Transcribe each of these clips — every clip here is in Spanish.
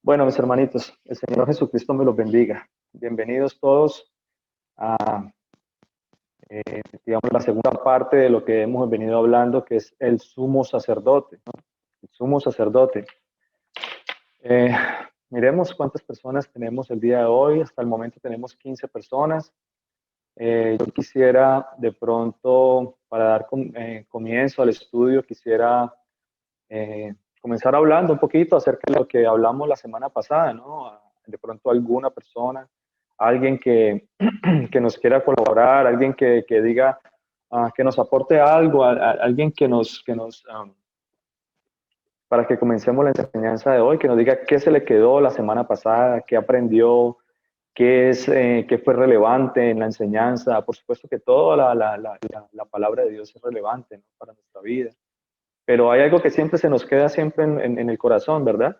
Bueno, mis hermanitos, el Señor Jesucristo me los bendiga. Bienvenidos todos a, digamos, la segunda parte de lo que hemos venido hablando, que es el sumo sacerdote, ¿no? El sumo sacerdote. Eh, Miremos cuántas personas tenemos el día de hoy. Hasta el momento tenemos 15 personas. Yo quisiera de pronto, para dar comienzo al estudio, quisiera comenzar hablando un poquito acerca de lo que hablamos la semana pasada, ¿no? De pronto alguna persona, alguien que, que nos quiera colaborar, alguien que diga, que nos aporte algo, alguien para que comencemos la enseñanza de hoy, que nos diga qué se le quedó la semana pasada, qué aprendió, qué fue relevante en la enseñanza. Por supuesto que toda la palabra de Dios es relevante, ¿no?, para nuestra vida. Pero hay algo que siempre se nos queda siempre en el corazón, ¿verdad?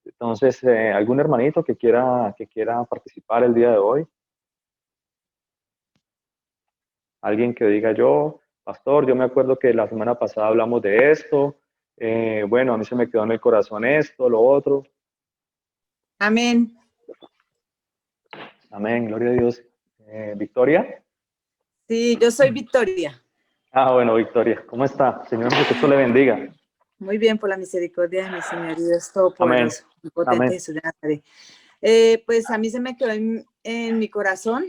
Entonces, algún hermanito que quiera participar el día de hoy, alguien que diga yo, pastor, yo me acuerdo que la semana pasada hablamos de esto, bueno, a mí se me quedó en el corazón esto, lo otro. Amén. Amén, gloria a Dios. ¿Victoria? Sí, yo soy Victoria. Ah, bueno, Victoria, ¿cómo está? Señor Jesucristo le bendiga. Muy bien, por la misericordia de mi Señor y Dios Amén, Todopoderoso, potente amén. Jesús de Nazaret. Pues a mí se me quedó en mi corazón,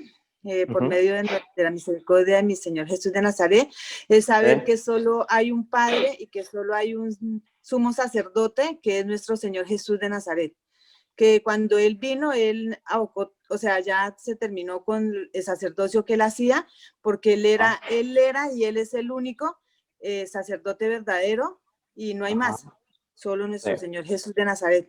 por medio de la misericordia de mi Señor Jesús de Nazaret, es saber que solo hay un Padre y que solo hay un sumo sacerdote, que es nuestro Señor Jesús de Nazaret. Que cuando Él vino, Él abocó, o sea, ya se terminó con el sacerdocio que Él hacía, porque Él era y Él es el único sacerdote verdadero, y no hay más, solo nuestro Señor Jesús de Nazaret.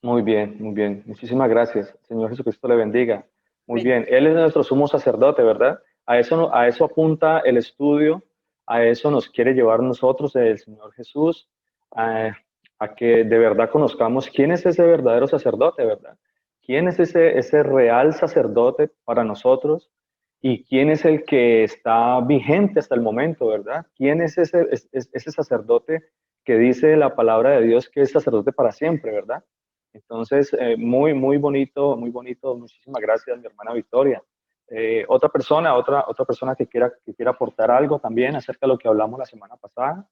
Muy bien, muy bien. Muchísimas gracias. Señor Jesucristo le bendiga. Muy Amén. bien. Él es nuestro sumo sacerdote, ¿verdad? A eso apunta el estudio, a eso nos quiere llevar nosotros el Señor Jesús, a que de verdad conozcamos quién es ese verdadero sacerdote, ¿verdad? ¿Quién es ese real sacerdote para nosotros? ¿Y quién es el que está vigente hasta el momento, ¿verdad? ¿Quién es ese sacerdote que dice la palabra de Dios que es sacerdote para siempre, ¿verdad? Entonces, muy bonito, muy bonito. Muchísimas gracias, mi hermana Victoria. Otra persona que quiera aportar algo también acerca de lo que hablamos la semana pasada.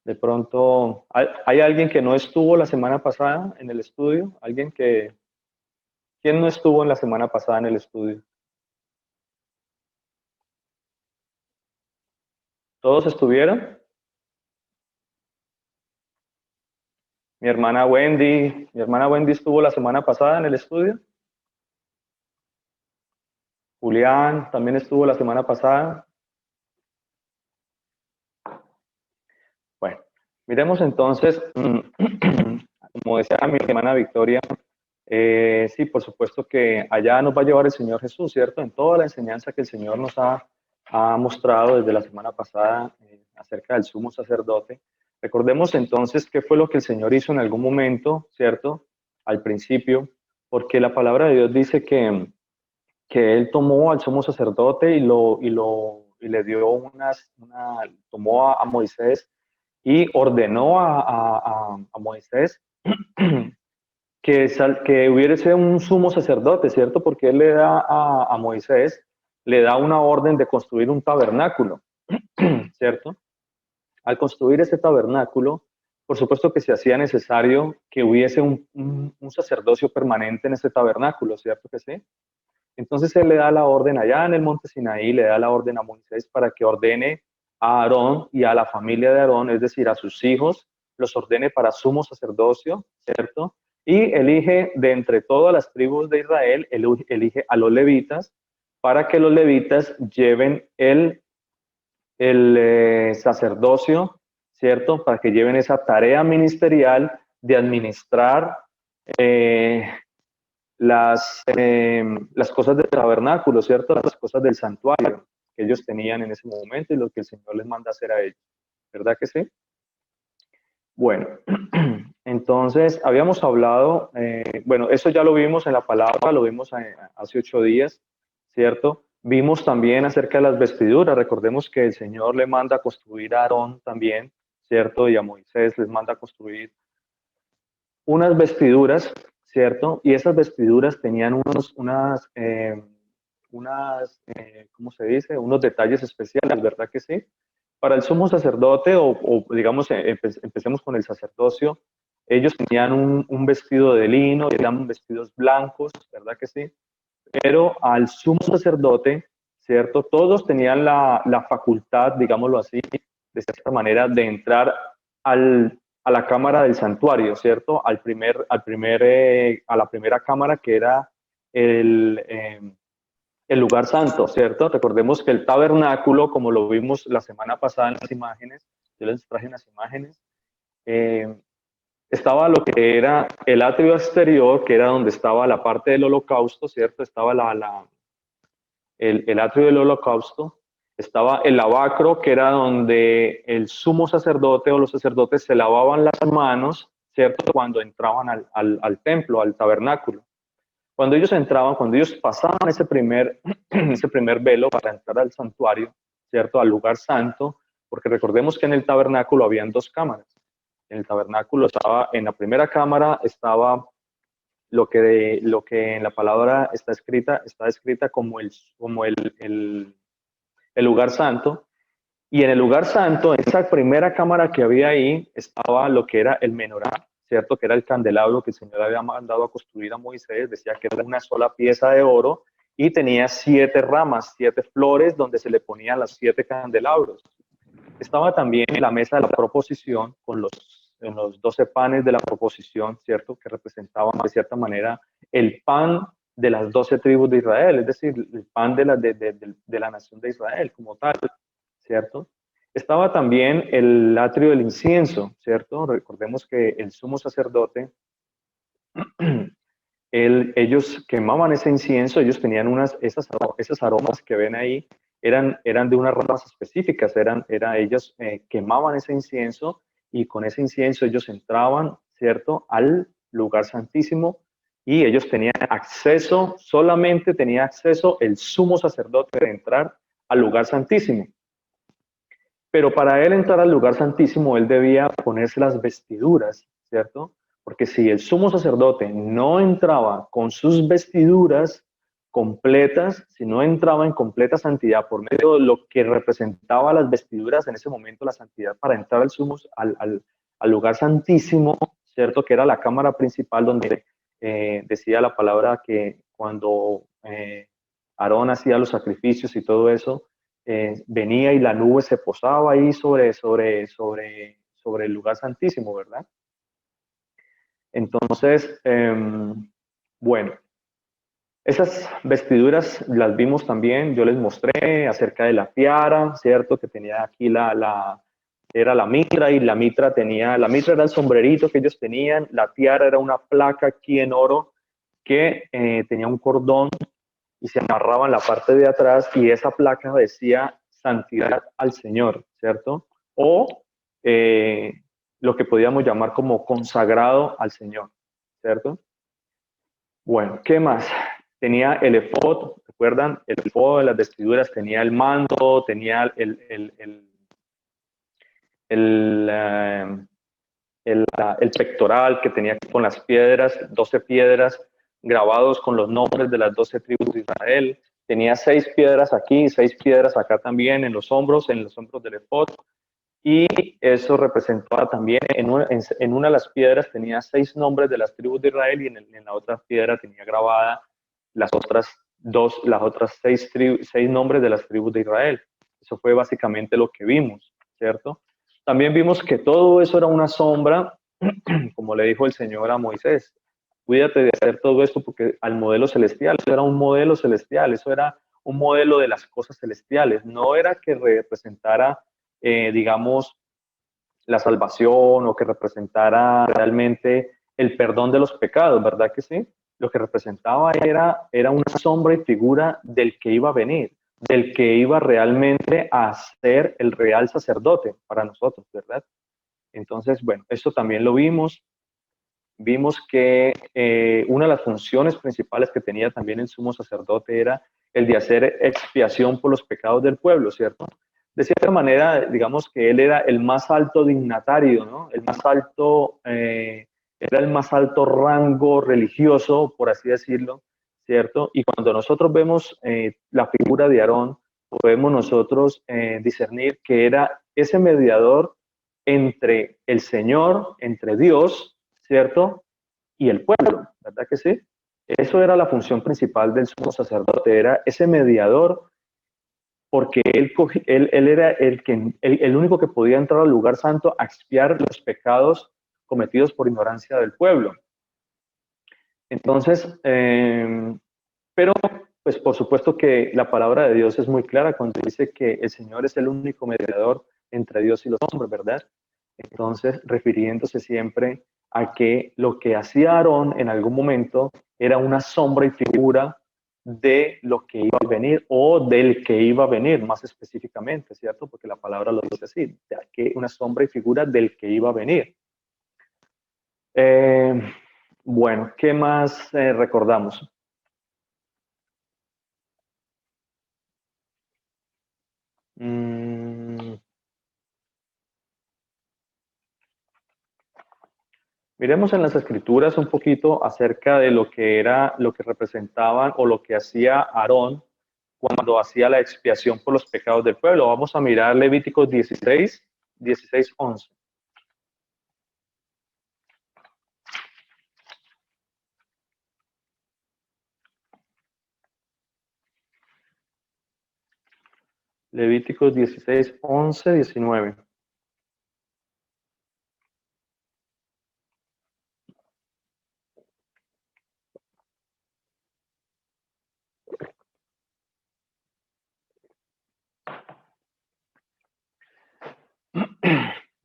De pronto, ¿hay alguien que no estuvo la semana pasada en el estudio? ¿Quién no estuvo en la semana pasada en el estudio? ¿Todos estuvieron? Mi hermana Wendy estuvo la semana pasada en el estudio. Julián también estuvo la semana pasada. Bueno, miremos entonces, como decía mi hermana Victoria, sí, por supuesto que allá nos va a llevar el Señor Jesús, ¿cierto? En toda la enseñanza que el Señor nos ha mostrado desde la semana pasada acerca del sumo sacerdote. Recordemos entonces qué fue lo que el Señor hizo en algún momento, ¿cierto? Al principio, porque la palabra de Dios dice que Él tomó al sumo sacerdote y le dio tomó a Moisés y ordenó a Moisés que hubiese un sumo sacerdote, ¿cierto? Porque él le da a Moisés, le da una orden de construir un tabernáculo, ¿cierto? Al construir ese tabernáculo, por supuesto que se hacía necesario que hubiese un sacerdocio permanente en ese tabernáculo, ¿cierto que sí? Entonces él le da la orden allá en el monte Sinaí, le da la orden a Moisés para que ordene a Aarón y a la familia de Aarón, es decir, a sus hijos, los ordene para sumo sacerdocio, ¿cierto? Y elige de entre todas las tribus de Israel, elige a los levitas para que los levitas lleven el sacerdocio, ¿cierto? Para que lleven esa tarea ministerial de administrar las cosas del tabernáculo, ¿cierto? Las cosas del santuario que ellos tenían en ese momento y lo que el Señor les manda hacer a ellos. ¿Verdad que sí? Bueno, entonces habíamos hablado, bueno, eso ya lo vimos en la palabra, lo vimos hace 8 días, ¿cierto? Vimos también acerca de las vestiduras. Recordemos que el Señor le manda a construir a Aarón también, ¿cierto? Y a Moisés les manda a construir unas vestiduras, ¿cierto? Y esas vestiduras tenían ¿cómo se dice? Unos detalles especiales, ¿verdad que sí? Para el sumo sacerdote, o digamos, empecemos con el sacerdocio, ellos tenían un vestido de lino, eran vestidos blancos, ¿verdad que sí? Pero al sumo sacerdote, ¿cierto? Todos tenían la facultad, digámoslo así, de cierta manera, de entrar a la cámara del santuario, ¿cierto? A la primera cámara que era el, eh, el lugar santo, ¿cierto? Recordemos que el tabernáculo, como lo vimos la semana pasada en las imágenes, yo les traje unas imágenes, eh, estaba lo que era el atrio exterior, que era donde estaba la parte del holocausto, ¿cierto? Estaba el atrio del holocausto, estaba el lavacro, que era donde el sumo sacerdote o los sacerdotes se lavaban las manos, ¿cierto? Cuando entraban al templo, al tabernáculo. Cuando ellos entraban, cuando ellos pasaban ese primer velo para entrar al santuario, ¿cierto? Al lugar santo, porque recordemos que en el tabernáculo habían dos cámaras. En el tabernáculo estaba, en la primera cámara estaba lo que en la palabra está escrita como el lugar santo. Y en el lugar santo, en esa primera cámara que había ahí, estaba lo que era el menorá, ¿cierto? Que era el candelabro que el Señor había mandado a construir a Moisés. Decía que era una sola pieza de oro y tenía 7 ramas, 7 flores donde se le ponían los 7 candelabros. Estaba también la mesa de la proposición con los 12 panes de la proposición, ¿cierto? Que representaban de cierta manera el pan de las 12 tribus de Israel, es decir, el pan de la nación de Israel como tal, ¿cierto? Estaba también el atrio del incienso, ¿cierto? Recordemos que el sumo sacerdote, ellos quemaban ese incienso, ellos tenían esas aromas que ven ahí, eran de unas ramas específicas, ellos quemaban ese incienso y con ese incienso ellos entraban, ¿cierto?, al lugar santísimo y ellos tenían acceso, solamente tenía acceso el sumo sacerdote de entrar al lugar santísimo. Pero para él entrar al lugar santísimo, él debía ponerse las vestiduras, ¿cierto? Porque si el sumo sacerdote no entraba con sus vestiduras completas, si no entraba en completa santidad por medio de lo que representaba las vestiduras en ese momento, la santidad para entrar al lugar santísimo, ¿cierto? Que era la cámara principal donde decía la palabra que cuando Aarón hacía los sacrificios y todo eso, venía y la nube se posaba ahí sobre el lugar santísimo, ¿verdad? Entonces, bueno, esas vestiduras las vimos también, yo les mostré acerca de la tiara, ¿cierto? Que tenía aquí era la mitra y la mitra era el sombrerito que ellos tenían, la tiara era una placa aquí en oro que tenía un cordón y se amarraba en la parte de atrás y esa placa decía santidad al Señor, ¿cierto? O lo que podíamos llamar como consagrado al Señor, ¿cierto? Bueno, ¿qué más? Tenía el efod, ¿recuerdan? El efod de las vestiduras tenía el manto, tenía el pectoral que tenía con las piedras, 12 piedras grabados con los nombres de las 12 tribus de Israel. Tenía 6 piedras aquí, 6 piedras acá también en los hombros del efod. Y eso representaba también, en una de las piedras tenía 6 nombres de las tribus de Israel y en la otra piedra tenía grabada las otras 6 nombres de las tribus de Israel. Eso fue básicamente lo que vimos, ¿cierto? También vimos que todo eso era una sombra, como le dijo el Señor a Moisés. Cuídate de hacer todo esto porque al modelo celestial, eso era un modelo celestial, eso era un modelo de las cosas celestiales. No era que representara, digamos, la salvación o que representara realmente el perdón de los pecados, ¿verdad que sí? Lo que representaba era una sombra y figura del que iba a venir, del que iba realmente a ser el real sacerdote para nosotros, ¿verdad? Entonces, bueno, esto también lo vimos. vimos que una de las funciones principales que tenía también el sumo sacerdote era el de hacer expiación por los pecados del pueblo, ¿cierto? De cierta manera, digamos que él era el más alto dignatario, ¿no? El más alto, era el más alto rango religioso, por así decirlo, ¿cierto? Y cuando nosotros vemos la figura de Aarón, podemos nosotros discernir que era ese mediador entre el Señor, entre Dios, ¿cierto? Y el pueblo, ¿verdad que sí? Eso era la función principal del sumo sacerdote, era ese mediador, porque él era el único que podía entrar al lugar santo a expiar los pecados cometidos por ignorancia del pueblo. Entonces, pero pues por supuesto que la palabra de Dios es muy clara cuando dice que el Señor es el único mediador entre Dios y los hombres, ¿verdad? Entonces, refiriéndose siempre a que lo que hacía Aarón en algún momento era una sombra y figura de lo que iba a venir o del que iba a venir, más específicamente, ¿cierto? Porque la palabra lo dice así, que una sombra y figura del que iba a venir. Bueno, ¿qué más recordamos? Miremos en las escrituras un poquito acerca de lo que era, lo que representaban o lo que hacía Aarón cuando hacía la expiación por los pecados del pueblo. Vamos a mirar Levíticos 16, 16, 11. Levíticos 16, 11, 19.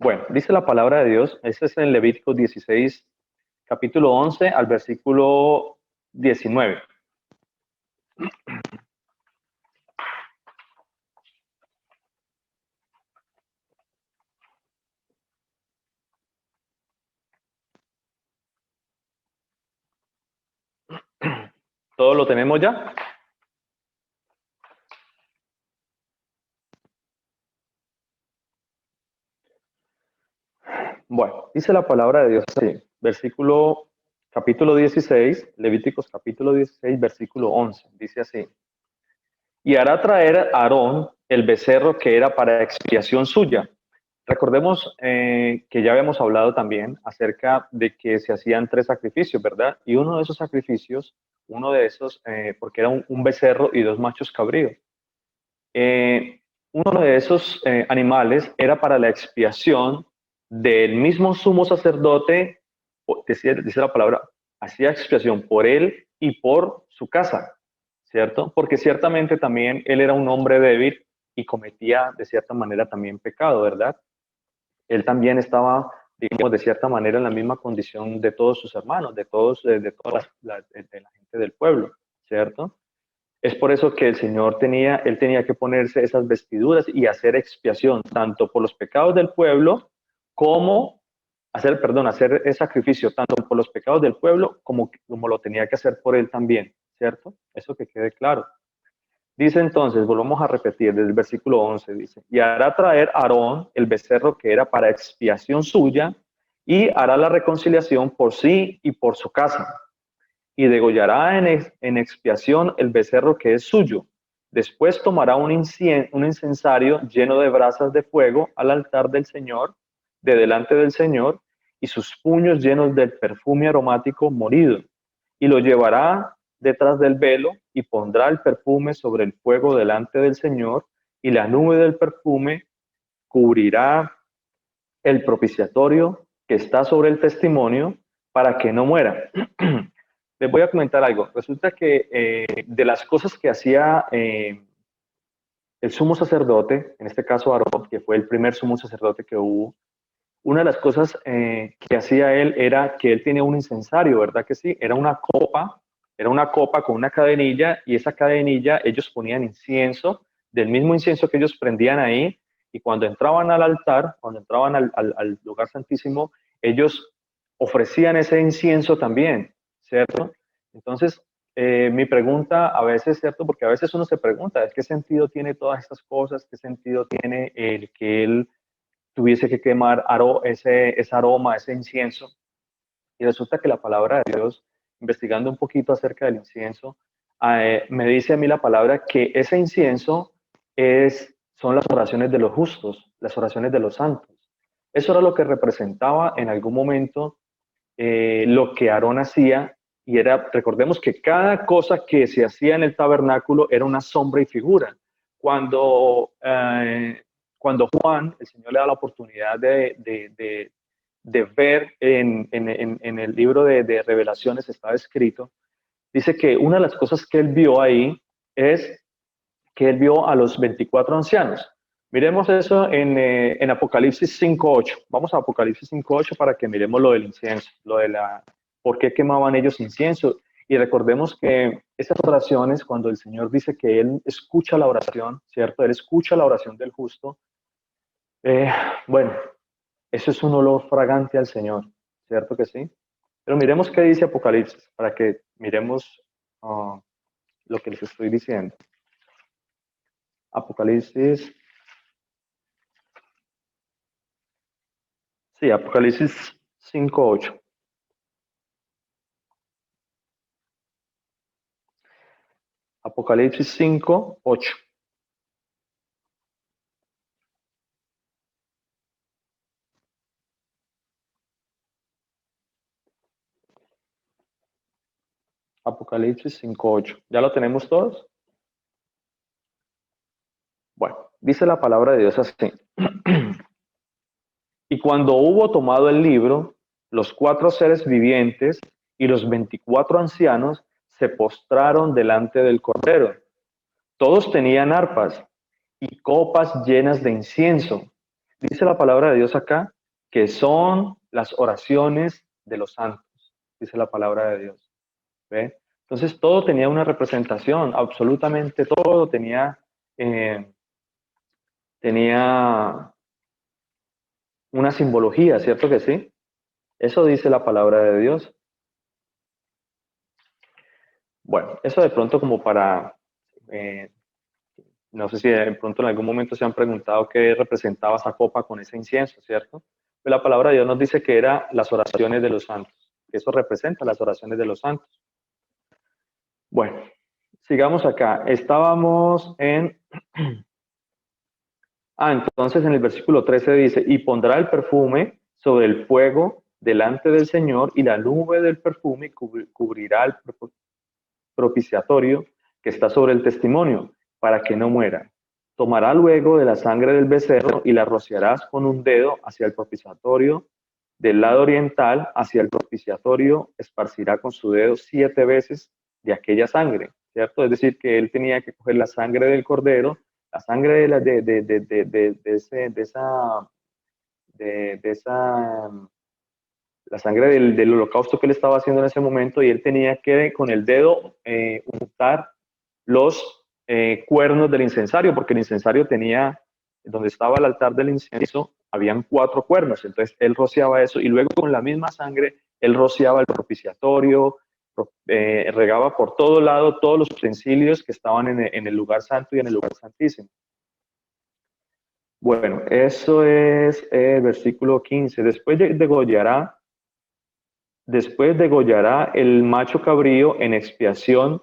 Bueno, dice la palabra de Dios, este es en Levíticos 16, capítulo 11 al versículo 19. ¿Todo lo tenemos ya? Bueno, dice la palabra de Dios así, capítulo 16, Levíticos capítulo 16, versículo 11, dice así: y hará traer a Aarón el becerro que era para expiación suya. Recordemos que ya habíamos hablado también acerca de que se hacían 3 sacrificios, ¿verdad? Y uno de esos sacrificios, porque era un becerro y 2 machos cabríos. Uno de esos animales era para la expiación del mismo sumo sacerdote, dice la palabra, hacía expiación por él y por su casa, ¿cierto? Porque ciertamente también él era un hombre débil y cometía de cierta manera también pecado, ¿verdad? Él también estaba, digamos, de cierta manera en la misma condición de todos sus hermanos, de toda la gente del pueblo, ¿cierto? Es por eso que él tenía que ponerse esas vestiduras y hacer expiación, tanto por los pecados del pueblo, como hacer el sacrificio, tanto por los pecados del pueblo, como lo tenía que hacer por él también, ¿cierto? Eso que quede claro. Dice entonces, volvamos a repetir, desde el versículo 11, dice: y hará traer Aarón el becerro que era para expiación suya, y hará la reconciliación por sí y por su casa, y degollará en expiación el becerro que es suyo. Después tomará un incensario lleno de brasas de fuego al altar del Señor, de delante del Señor, y sus puños llenos del perfume aromático molido, y lo llevará detrás del velo y pondrá el perfume sobre el fuego delante del Señor, y la nube del perfume cubrirá el propiciatorio que está sobre el testimonio para que no muera. Les voy a comentar algo. Resulta que de las cosas que hacía el sumo sacerdote, en este caso Aarón, que fue el primer sumo sacerdote que hubo, una de las cosas que hacía él era que él tenía un incensario, ¿verdad que sí? Era una copa con una cadenilla, y esa cadenilla ellos ponían incienso, del mismo incienso que ellos prendían ahí, y cuando entraban al altar, cuando entraban al lugar santísimo, ellos ofrecían ese incienso también, ¿cierto? Entonces, mi pregunta a veces, ¿cierto? Porque a veces uno se pregunta, ¿qué sentido tiene todas estas cosas? ¿Qué sentido tiene el que él tuviese que quemar ese aroma, ese incienso? Y resulta que la palabra de Dios, investigando un poquito acerca del incienso, me dice a mí la palabra que ese incienso son las oraciones de los justos, las oraciones de los santos. Eso era lo que representaba en algún momento lo que Aarón hacía, y recordemos que cada cosa que se hacía en el tabernáculo era una sombra y figura. Cuando, cuando Juan, el Señor le da la oportunidad de ver en el libro de Revelaciones, estaba escrito, dice que una de las cosas que él vio ahí es que él vio a los 24 ancianos. Miremos eso en Apocalipsis 5.8. Vamos a Apocalipsis 5.8 para que miremos lo del incienso, por qué quemaban ellos incienso. Y recordemos que esas oraciones, cuando el Señor dice que Él escucha la oración, ¿cierto? Él escucha la oración del justo. Bueno, eso es un olor fragante al Señor, ¿cierto que sí? Pero miremos qué dice Apocalipsis, para que miremos lo que les estoy diciendo. Apocalipsis. Sí, Apocalipsis 5.8. Apocalipsis 5.8. Apocalipsis 5.8. ¿Ya lo tenemos todos? Bueno, dice la palabra de Dios así. Y cuando hubo tomado el libro, los 4 seres vivientes y los 24 ancianos se postraron delante del Cordero. Todos tenían arpas y copas llenas de incienso. Dice la palabra de Dios acá que son las oraciones de los santos. Dice la palabra de Dios. ¿Ve? Entonces todo tenía una representación, absolutamente todo tenía una simbología, ¿cierto que sí? Eso dice la palabra de Dios. Bueno, eso de pronto como no sé si de pronto en algún momento se han preguntado qué representaba esa copa con ese incienso, ¿cierto? Pero la palabra de Dios nos dice que eran las oraciones de los santos. Eso representa las oraciones de los santos. Bueno, sigamos acá. Estábamos en... entonces en el versículo 13 dice, y pondrá el perfume sobre el fuego delante del Señor, y la nube del perfume cubrirá el propiciatorio que está sobre el testimonio, para que no muera. Tomará luego de la sangre del becerro y la rociarás con un dedo hacia el propiciatorio del lado oriental, hacia el propiciatorio esparcirá con su dedo 7 veces de aquella sangre, ¿cierto? Es decir, que él tenía que coger la sangre del cordero, la sangre la sangre del holocausto que él estaba haciendo en ese momento, y él tenía que con el dedo untar los cuernos del incensario, porque el incensario tenía, donde estaba el altar del incienso, habían 4 cuernos, entonces él rociaba eso, y luego con la misma sangre, él rociaba el propiciatorio, regaba por todo lado todos los utensilios que estaban en el lugar santo y en el lugar santísimo. Bueno, eso es versículo 15. Después degollará el macho cabrío en expiación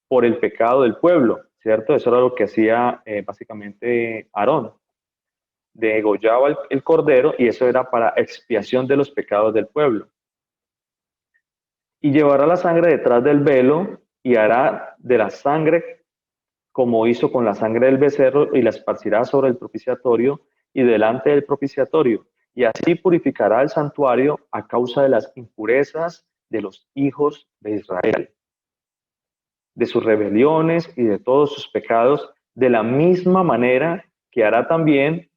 por el pecado del pueblo, ¿cierto? Eso era lo que hacía básicamente Aarón. Degollaba el cordero, y eso era para expiación de los pecados del pueblo. Y llevará la sangre detrás del velo y hará de la sangre como hizo con la sangre del becerro, y la esparcirá sobre el propiciatorio y delante del propiciatorio, y así purificará el santuario a causa de las impurezas de los hijos de Israel, de sus rebeliones y de todos sus pecados, de la misma manera que hará también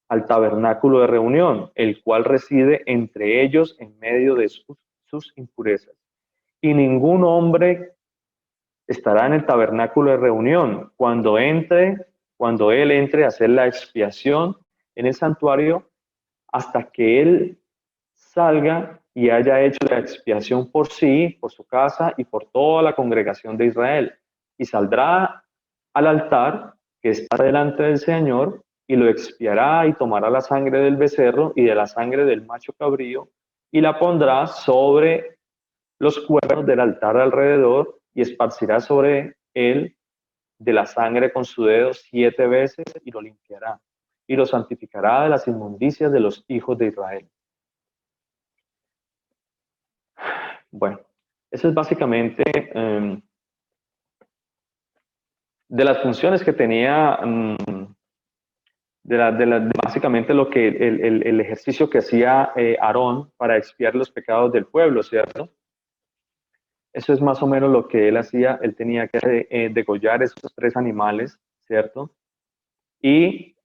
al tabernáculo de reunión, el cual reside entre ellos en medio de sus impurezas. Y ningún hombre estará en el tabernáculo de reunión cuando él entre a hacer la expiación en el santuario, hasta que él salga y haya hecho la expiación por sí, por su casa y por toda la congregación de Israel. Y saldrá al altar que está delante del Señor y lo expiará y tomará la sangre del becerro y de la sangre del macho cabrío y la pondrá sobre los cuernos del altar alrededor y esparcirá sobre él de la sangre con su dedo 7 veces y lo limpiará y lo santificará de las inmundicias de los hijos de Israel. Bueno, eso es básicamente de las funciones que tenía, básicamente lo que el ejercicio que hacía Aarón para expiar los pecados del pueblo, ¿cierto? Eso es más o menos lo que él hacía. Él tenía que degollar esos 3 animales, ¿cierto? Y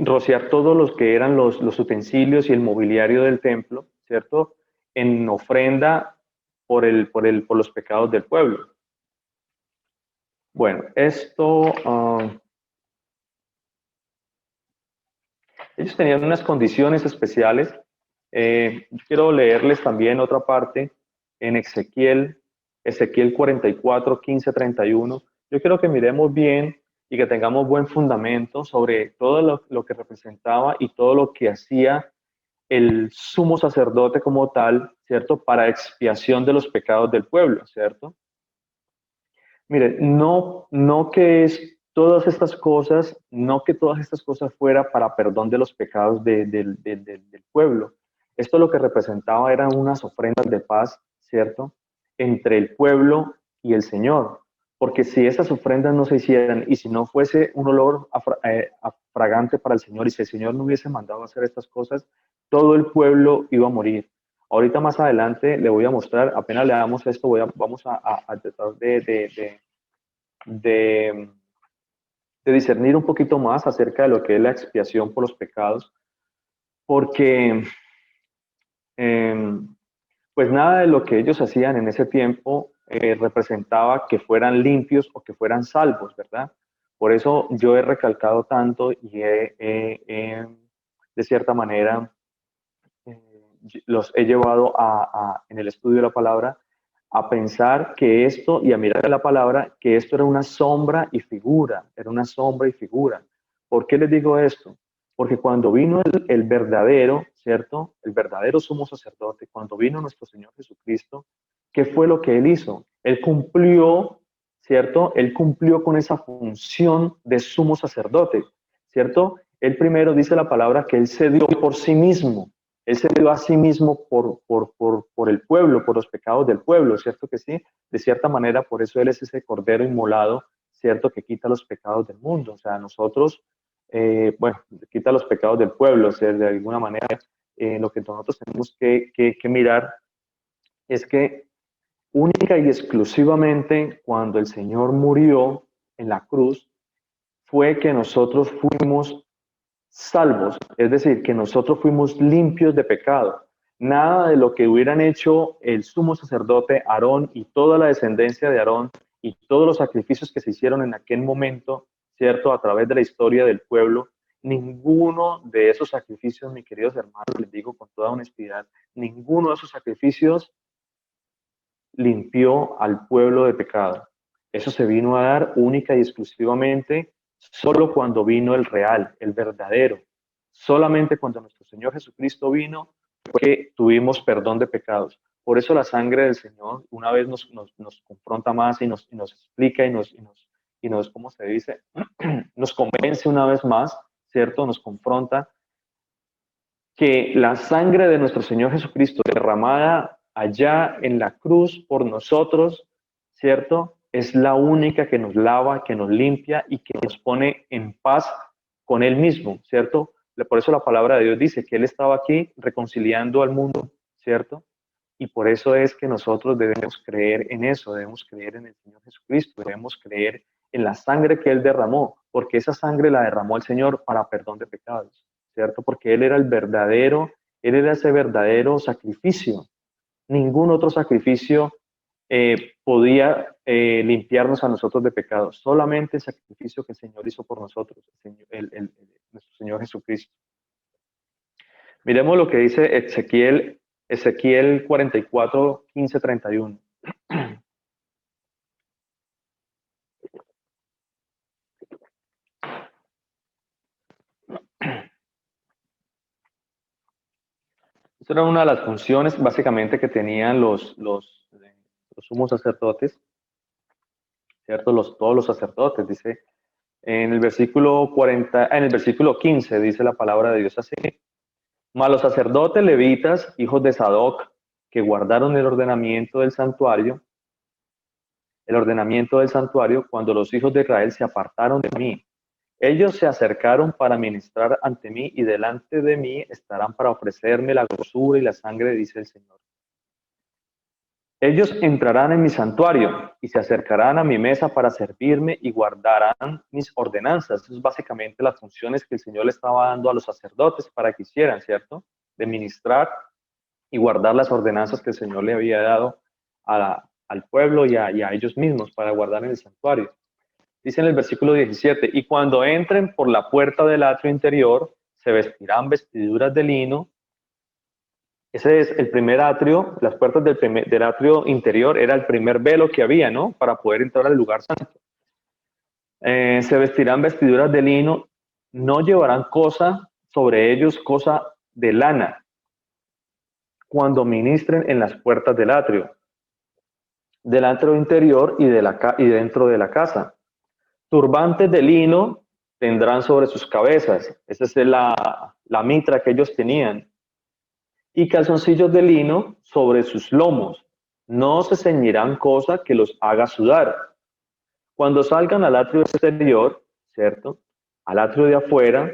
rociar todos los que eran los utensilios y el mobiliario del templo, ¿cierto? En ofrenda por los pecados del pueblo. Bueno, esto, ellos tenían unas condiciones especiales. Yo quiero leerles también otra parte en Ezequiel 44, 15, 31. Yo quiero que miremos bien y que tengamos buen fundamento sobre todo lo que representaba y todo lo que hacía el sumo sacerdote como tal, ¿cierto? Para expiación de los pecados del pueblo, ¿cierto? Mire, no que es todas estas cosas, no que todas estas cosas fuera para perdón de los pecados del pueblo. Esto lo que representaba eran unas ofrendas de paz, ¿cierto? Entre el pueblo y el Señor. Porque si esas ofrendas no se hicieran y si no fuese un olor fragante para el Señor y si el Señor no hubiese mandado a hacer estas cosas, todo el pueblo iba a morir. Ahorita más adelante le voy a mostrar, apenas le damos esto, vamos a tratar de discernir un poquito más acerca de lo que es la expiación por los pecados, porque pues nada de lo que ellos hacían en ese tiempo representaba que fueran limpios o que fueran salvos, ¿verdad? Por eso yo he recalcado tanto y de cierta manera, los he llevado en el estudio de la palabra a pensar que esto y a mirar la palabra, que esto era una sombra y figura, era una sombra y figura. ¿Por qué les digo esto? Porque cuando vino el verdadero, ¿cierto? El verdadero sumo sacerdote, cuando vino nuestro Señor Jesucristo, ¿qué fue lo que Él hizo? Él cumplió, ¿cierto? Él cumplió con esa función de sumo sacerdote, ¿cierto? Él primero dice la palabra que Él se dio por sí mismo, él se dio a sí mismo por el pueblo, por los pecados del pueblo, ¿cierto que sí? De cierta manera, por eso Él es ese cordero inmolado, ¿cierto? Que quita los pecados del mundo. O sea, nosotros, bueno, quita los pecados del pueblo, o sea, de alguna manera, lo que nosotros tenemos que mirar es que única y exclusivamente cuando el Señor murió en la cruz, fue que nosotros fuimos salvos, es decir, que nosotros fuimos limpios de pecado. Nada de lo que hubieran hecho el sumo sacerdote Aarón y toda la descendencia de Aarón y todos los sacrificios que se hicieron en aquel momento, ¿cierto? A través de la historia del pueblo, ninguno de esos sacrificios, mis queridos hermanos, les digo con toda honestidad, ninguno de esos sacrificios limpió al pueblo de pecado. Eso se vino a dar única y exclusivamente solo cuando vino el real, el verdadero. Solamente cuando nuestro Señor Jesucristo vino fue que tuvimos perdón de pecados. Por eso la sangre del Señor una vez nos confronta más y nos explica y nos, ¿cómo se dice? Nos convence una vez más, ¿cierto? Nos confronta que la sangre de nuestro Señor Jesucristo derramada allá en la cruz por nosotros, ¿cierto? Es la única que nos lava, que nos limpia y que nos pone en paz con Él mismo, ¿cierto? Por eso la palabra de Dios dice que Él estaba aquí reconciliando al mundo, ¿cierto? Y por eso es que nosotros debemos creer en eso, debemos creer en el Señor Jesucristo, debemos creer en la sangre que Él derramó, porque esa sangre la derramó el Señor para perdón de pecados, ¿cierto? Porque Él era el verdadero, Él era ese verdadero sacrificio. Ningún otro sacrificio podía limpiarnos a nosotros de pecados, solamente el sacrificio que el Señor hizo por nosotros, nuestro Señor Jesucristo. Miremos lo que dice Ezequiel 44, 15, 31. Esa era una de las funciones básicamente que tenían los sumos sacerdotes, ¿cierto? Todos los sacerdotes, dice en el versículo 40, en el versículo 15 dice la palabra de Dios así: mas los sacerdotes levitas, hijos de Sadoc, que guardaron el ordenamiento del santuario, cuando los hijos de Israel se apartaron de mí, ellos se acercaron para ministrar ante mí, y delante de mí estarán para ofrecerme la grosura y la sangre, dice el Señor. Ellos entrarán en mi santuario y se acercarán a mi mesa para servirme y guardarán mis ordenanzas. Eso es básicamente las funciones que el Señor le estaba dando a los sacerdotes para que hicieran, ¿cierto? De ministrar y guardar las ordenanzas que el Señor le había dado al pueblo y a ellos mismos para guardar en el santuario. Dice en el versículo 17, y cuando entren por la puerta del atrio interior, se vestirán vestiduras de lino. Ese es el primer atrio, las puertas del atrio interior era el primer velo que había, ¿no? Para poder entrar al lugar santo. Se vestirán vestiduras de lino, no llevarán sobre ellos cosa de lana, cuando ministren en las puertas del atrio interior y dentro de la casa. Turbantes de lino tendrán sobre sus cabezas, esa es la mitra que ellos tenían, y calzoncillos de lino sobre sus lomos. No se ceñirán cosa que los haga sudar. Cuando salgan al atrio exterior, ¿cierto? Al atrio de afuera,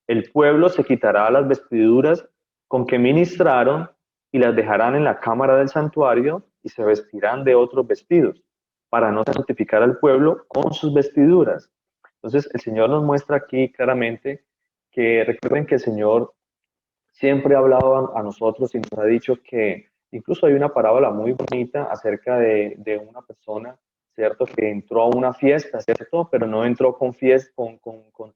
el pueblo se quitará las vestiduras con que ministraron y las dejarán en la cámara del santuario y se vestirán de otros vestidos, para no santificar al pueblo con sus vestiduras. Entonces, el Señor nos muestra aquí claramente que recuerden que el Señor siempre ha hablado a nosotros y nos ha dicho que incluso hay una parábola muy bonita acerca de una persona, ¿cierto? Que entró a una fiesta, ¿cierto? Pero no entró con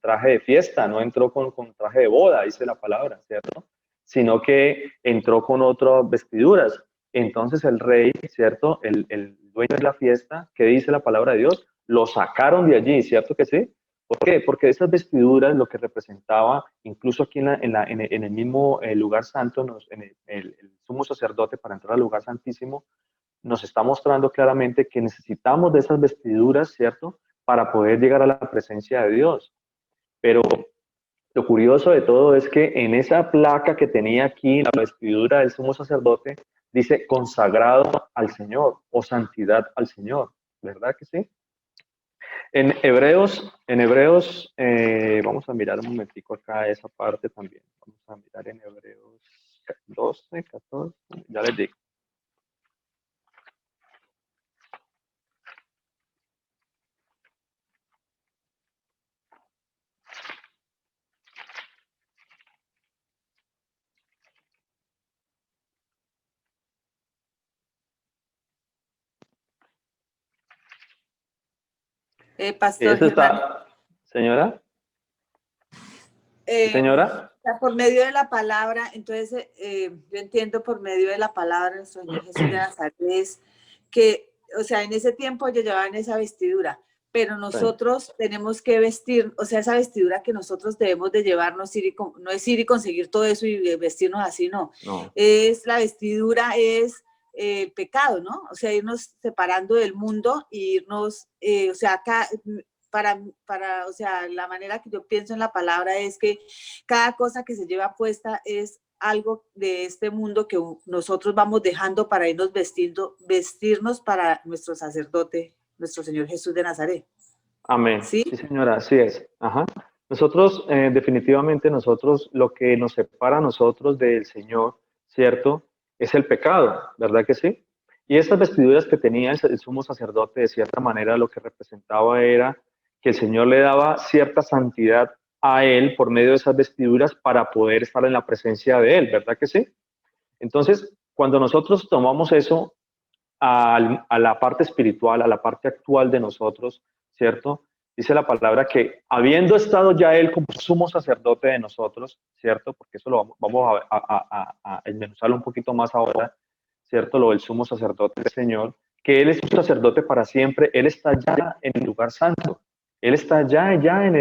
traje de fiesta, no entró con traje de boda, dice la palabra, ¿cierto? Sino que entró con otras vestiduras. Entonces el rey, ¿cierto? El dueño de la fiesta, ¿qué dice la palabra de Dios? Lo sacaron de allí, ¿cierto que sí? ¿Por qué? Porque esas vestiduras lo que representaba, incluso aquí en el mismo lugar santo, el sumo sacerdote para entrar al lugar santísimo, nos está mostrando claramente que necesitamos de esas vestiduras, ¿cierto? Para poder llegar a la presencia de Dios. Pero lo curioso de todo es que en esa placa que tenía aquí, la vestidura del sumo sacerdote, dice consagrado al Señor o santidad al Señor, ¿verdad que sí? En Hebreos, vamos a mirar un momentico acá esa parte también. Vamos a mirar en Hebreos 12, 14, ya les digo. Pastor Eso Germán. está, señora. Señora. Por medio de la palabra, entonces yo entiendo por medio de la palabra nuestro Señor Jesús de Nazaret es que, o sea, en ese tiempo ellos llevaban esa vestidura, pero nosotros tenemos que vestir, o sea, esa vestidura que nosotros debemos de llevarnos, no es ir y conseguir todo eso y vestirnos así, no. Es la vestidura, es el pecado, ¿no? O sea, irnos separando del mundo e irnos, o sea, acá... o sea, la manera que yo pienso en la palabra es que cada cosa que se lleva puesta es algo de este mundo que nosotros vamos dejando para irnos vestirnos para nuestro sacerdote, nuestro Señor Jesús de Nazaret. Amén. ¿Sí? Sí, señora, así es. Ajá. Nosotros, definitivamente, lo que nos separa a nosotros del Señor, ¿cierto? Es el pecado, ¿verdad que sí? Y estas vestiduras que tenía el sumo sacerdote, de cierta manera, lo que representaba era que el Señor le daba cierta santidad a él por medio de esas vestiduras para poder estar en la presencia de él, ¿verdad que sí? Entonces, cuando nosotros tomamos eso a la parte espiritual, a la parte actual de nosotros, ¿cierto? dice la palabra que habiendo estado ya Él como sumo sacerdote de nosotros, ¿cierto? Porque eso lo vamos a desmenuzarlo un poquito más ahora, ¿cierto? Lo del sumo sacerdote del Señor, que Él es un sacerdote para siempre, Él está ya en el lugar santo, Él está ya en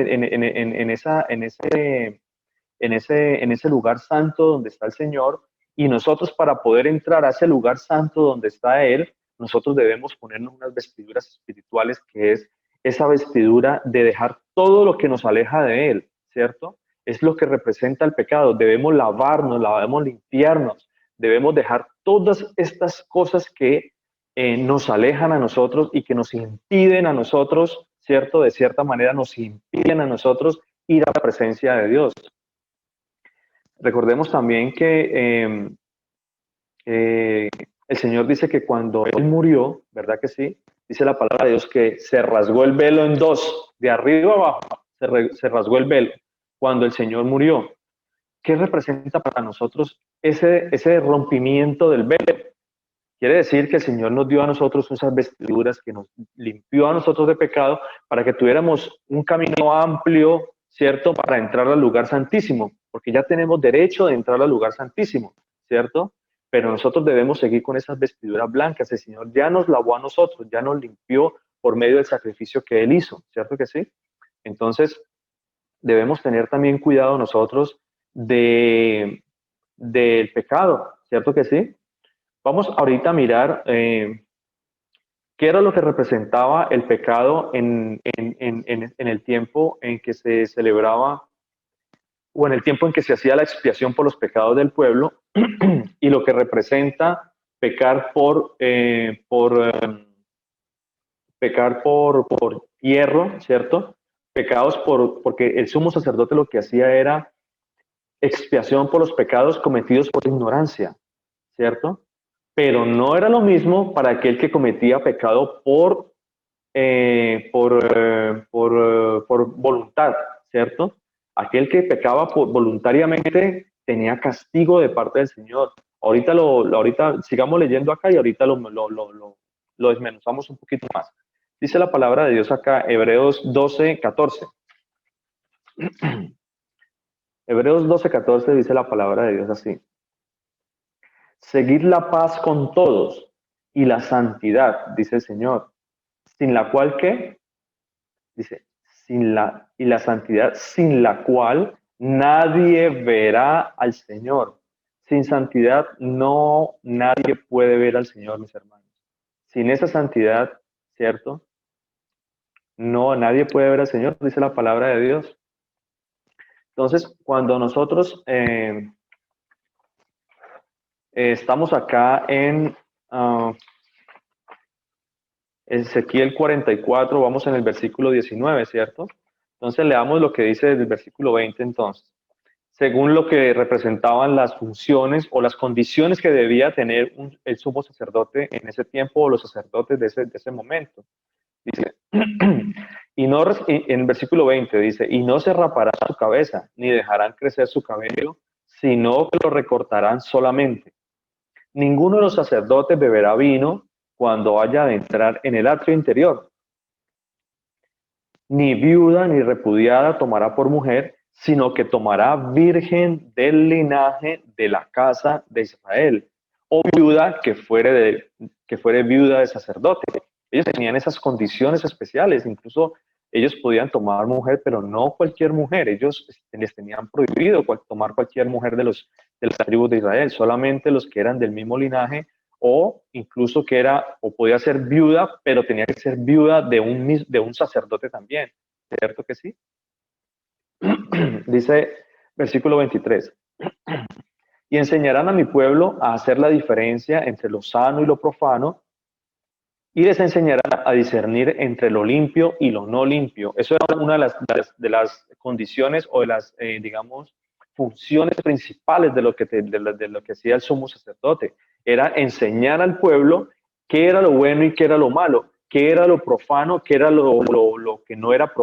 ese lugar santo donde está el Señor, y nosotros para poder entrar a ese lugar santo donde está Él, nosotros debemos ponernos unas vestiduras espirituales, que es esa vestidura de dejar todo lo que nos aleja de Él, ¿cierto? Es lo que representa el pecado. Debemos lavarnos, debemos limpiarnos, debemos dejar todas estas cosas que nos alejan a nosotros y que nos impiden a nosotros, ¿cierto? De cierta manera nos impiden a nosotros ir a la presencia de Dios. Recordemos también que el Señor dice que cuando Él murió, ¿verdad que sí? Dice la palabra de Dios que se rasgó el velo en dos, de arriba abajo, se rasgó el velo cuando el Señor murió. ¿Qué representa para nosotros ese rompimiento del velo? Quiere decir que el Señor nos dio a nosotros esas vestiduras, que nos limpió a nosotros de pecado, para que tuviéramos un camino amplio, ¿cierto? Para entrar al lugar santísimo, porque ya tenemos derecho de entrar al lugar santísimo, ¿cierto? Pero nosotros debemos seguir con esas vestiduras blancas. El Señor ya nos lavó a nosotros, ya nos limpió por medio del sacrificio que Él hizo, ¿cierto que sí? Entonces, debemos tener también cuidado nosotros del pecado, ¿cierto que sí? Vamos ahorita a mirar qué era lo que representaba el pecado en el tiempo en que se celebraba, o en el tiempo en que se hacía la expiación por los pecados del pueblo, y lo que representa pecar pecar por hierro, ¿cierto? Pecados porque el sumo sacerdote lo que hacía era expiación por los pecados cometidos por ignorancia, ¿cierto? Pero no era lo mismo para aquel que cometía pecado por voluntad, ¿cierto? Aquel que pecaba voluntariamente tenía castigo de parte del Señor. Ahorita sigamos leyendo acá y ahorita lo desmenuzamos un poquito más. Dice la palabra de Dios acá, Hebreos 12, 14. Hebreos 12, 14 dice la palabra de Dios así. Seguid la paz con todos y la santidad, dice el Señor, sin la cual, ¿qué? Dice, y la santidad, sin la cual nadie verá al Señor. Sin santidad nadie puede ver al Señor, mis hermanos. Sin esa santidad, ¿cierto? Nadie puede ver al Señor, dice la palabra de Dios. Entonces, cuando nosotros estamos acá en Ezequiel 44, vamos en el versículo 19, ¿cierto? Entonces leamos lo que dice desde el versículo 20 entonces. Según lo que representaban las funciones o las condiciones que debía tener el sumo sacerdote en ese tiempo, o los sacerdotes de ese momento. Dice, en el versículo 20 dice, y no se rapará su cabeza, ni dejarán crecer su cabello, sino que lo recortarán solamente. Ninguno de los sacerdotes beberá vino cuando haya de entrar en el atrio interior. Ni viuda ni repudiada tomará por mujer, sino que tomará virgen del linaje de la casa de Israel, o viuda que fuere viuda de sacerdote. Ellos tenían esas condiciones especiales, incluso ellos podían tomar mujer, pero no cualquier mujer. Ellos les tenían prohibido tomar cualquier mujer de las tribus de Israel, solamente los que eran del mismo linaje, o incluso o podía ser viuda, pero tenía que ser viuda de un sacerdote también, ¿cierto que sí? Dice versículo 23, y enseñarán a mi pueblo a hacer la diferencia entre lo sano y lo profano, y les enseñarán a discernir entre lo limpio y lo no limpio. Eso era una de las condiciones o de las, digamos, funciones principales de lo que hacía el sumo sacerdote. Era enseñar al pueblo qué era lo bueno y qué era lo malo, qué era lo profano, qué era lo que no era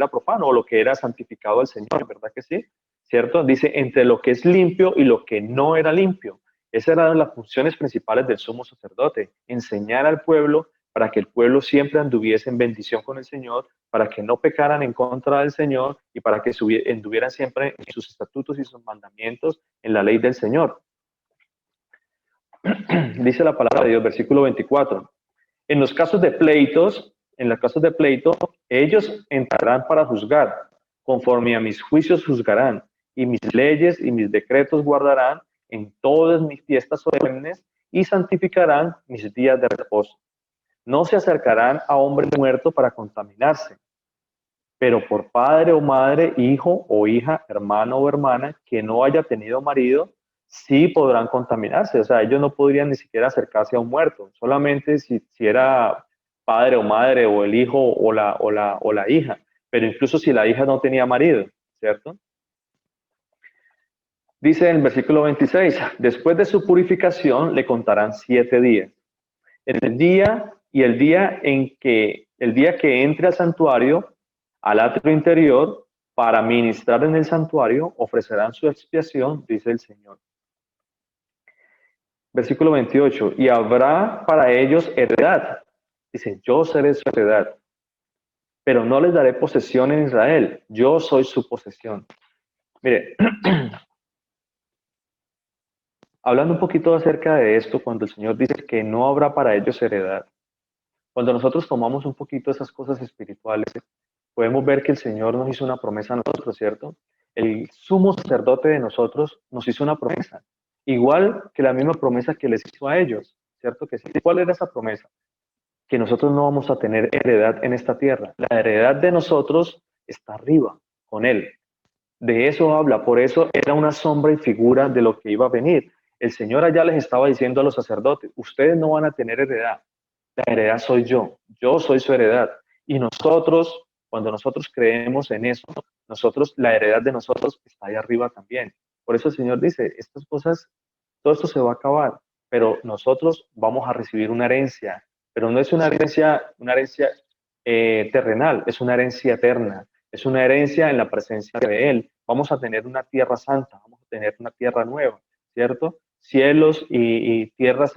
profano, o lo que era santificado al Señor, ¿verdad que sí? ¿Cierto? Dice, entre lo que es limpio y lo que no era limpio. Esas eran las funciones principales del sumo sacerdote, enseñar al pueblo para que el pueblo siempre anduviese en bendición con el Señor, para que no pecaran en contra del Señor y para que anduvieran siempre en sus estatutos y sus mandamientos, en la ley del Señor. Dice la palabra de Dios, versículo 24. En los casos de pleitos, en los casos de pleito, ellos entrarán para juzgar, conforme a mis juicios juzgarán, y mis leyes y mis decretos guardarán en todas mis fiestas solemnes y santificarán mis días de reposo. No se acercarán a hombre muerto para contaminarse, pero por padre o madre, hijo o hija, hermano o hermana que no haya tenido marido, sí podrán contaminarse. O sea, ellos no podrían ni siquiera acercarse a un muerto, solamente si era padre o madre o el hijo o la hija, pero incluso si la hija no tenía marido, ¿cierto? Dice en el versículo 26, después de su purificación le contarán 7 días. En el día y el día que entre al santuario, al atrio interior, para ministrar en el santuario, ofrecerán su expiación, dice el Señor. Versículo 28, y habrá para ellos heredad. Dice, yo seré su heredad, pero no les daré posesión en Israel, yo soy su posesión. Mire, hablando un poquito acerca de esto, cuando el Señor dice que no habrá para ellos heredad, cuando nosotros tomamos un poquito esas cosas espirituales, podemos ver que el Señor nos hizo una promesa a nosotros, ¿cierto? El sumo sacerdote de nosotros nos hizo una promesa, igual que la misma promesa que les hizo a ellos, ¿cierto? Que sí. ¿Cuál era esa promesa? Que nosotros no vamos a tener heredad en esta tierra. La heredad de nosotros está arriba, con Él. De eso habla, por eso era una sombra y figura de lo que iba a venir. El Señor allá les estaba diciendo a los sacerdotes, ustedes no van a tener heredad, la heredad soy yo soy su heredad. Y nosotros, cuando nosotros creemos en eso, nosotros, la heredad de nosotros está ahí arriba también. Por eso el Señor dice, estas cosas, todo esto se va a acabar, pero nosotros vamos a recibir una herencia, pero no es una herencia terrenal, es una herencia eterna, es una herencia en la presencia de Él. Vamos a tener una tierra santa, vamos a tener una tierra nueva, ¿cierto? Cielos y tierras,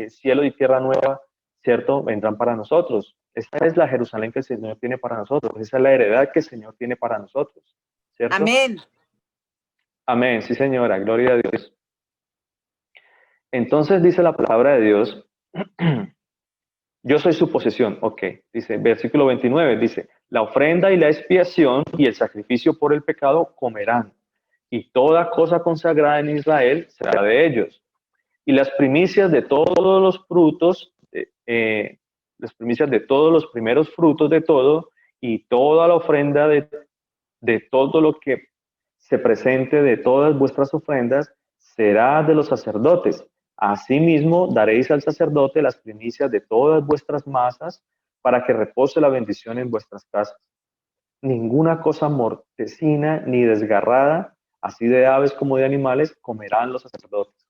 cielo y tierra nueva, ¿cierto? Vendrán para nosotros. Esta es la Jerusalén que el Señor tiene para nosotros. Esa es la heredad que el Señor tiene para nosotros, ¿cierto? Amén. Amén, sí señora, gloria a Dios. Entonces dice la palabra de Dios, yo soy su posesión, ok, dice, versículo 29, dice, la ofrenda y la expiación y el sacrificio por el pecado comerán, y toda cosa consagrada en Israel será de ellos. Y las primicias de todos los frutos, las primicias de todos los primeros frutos de todo, y toda la ofrenda de todo lo que se presente de todas vuestras ofrendas, será de los sacerdotes. Asimismo, daréis al sacerdote las primicias de todas vuestras masas, para que repose la bendición en vuestras casas. Ninguna cosa mortecina ni desgarrada, así de aves como de animales, comerán los sacerdotes.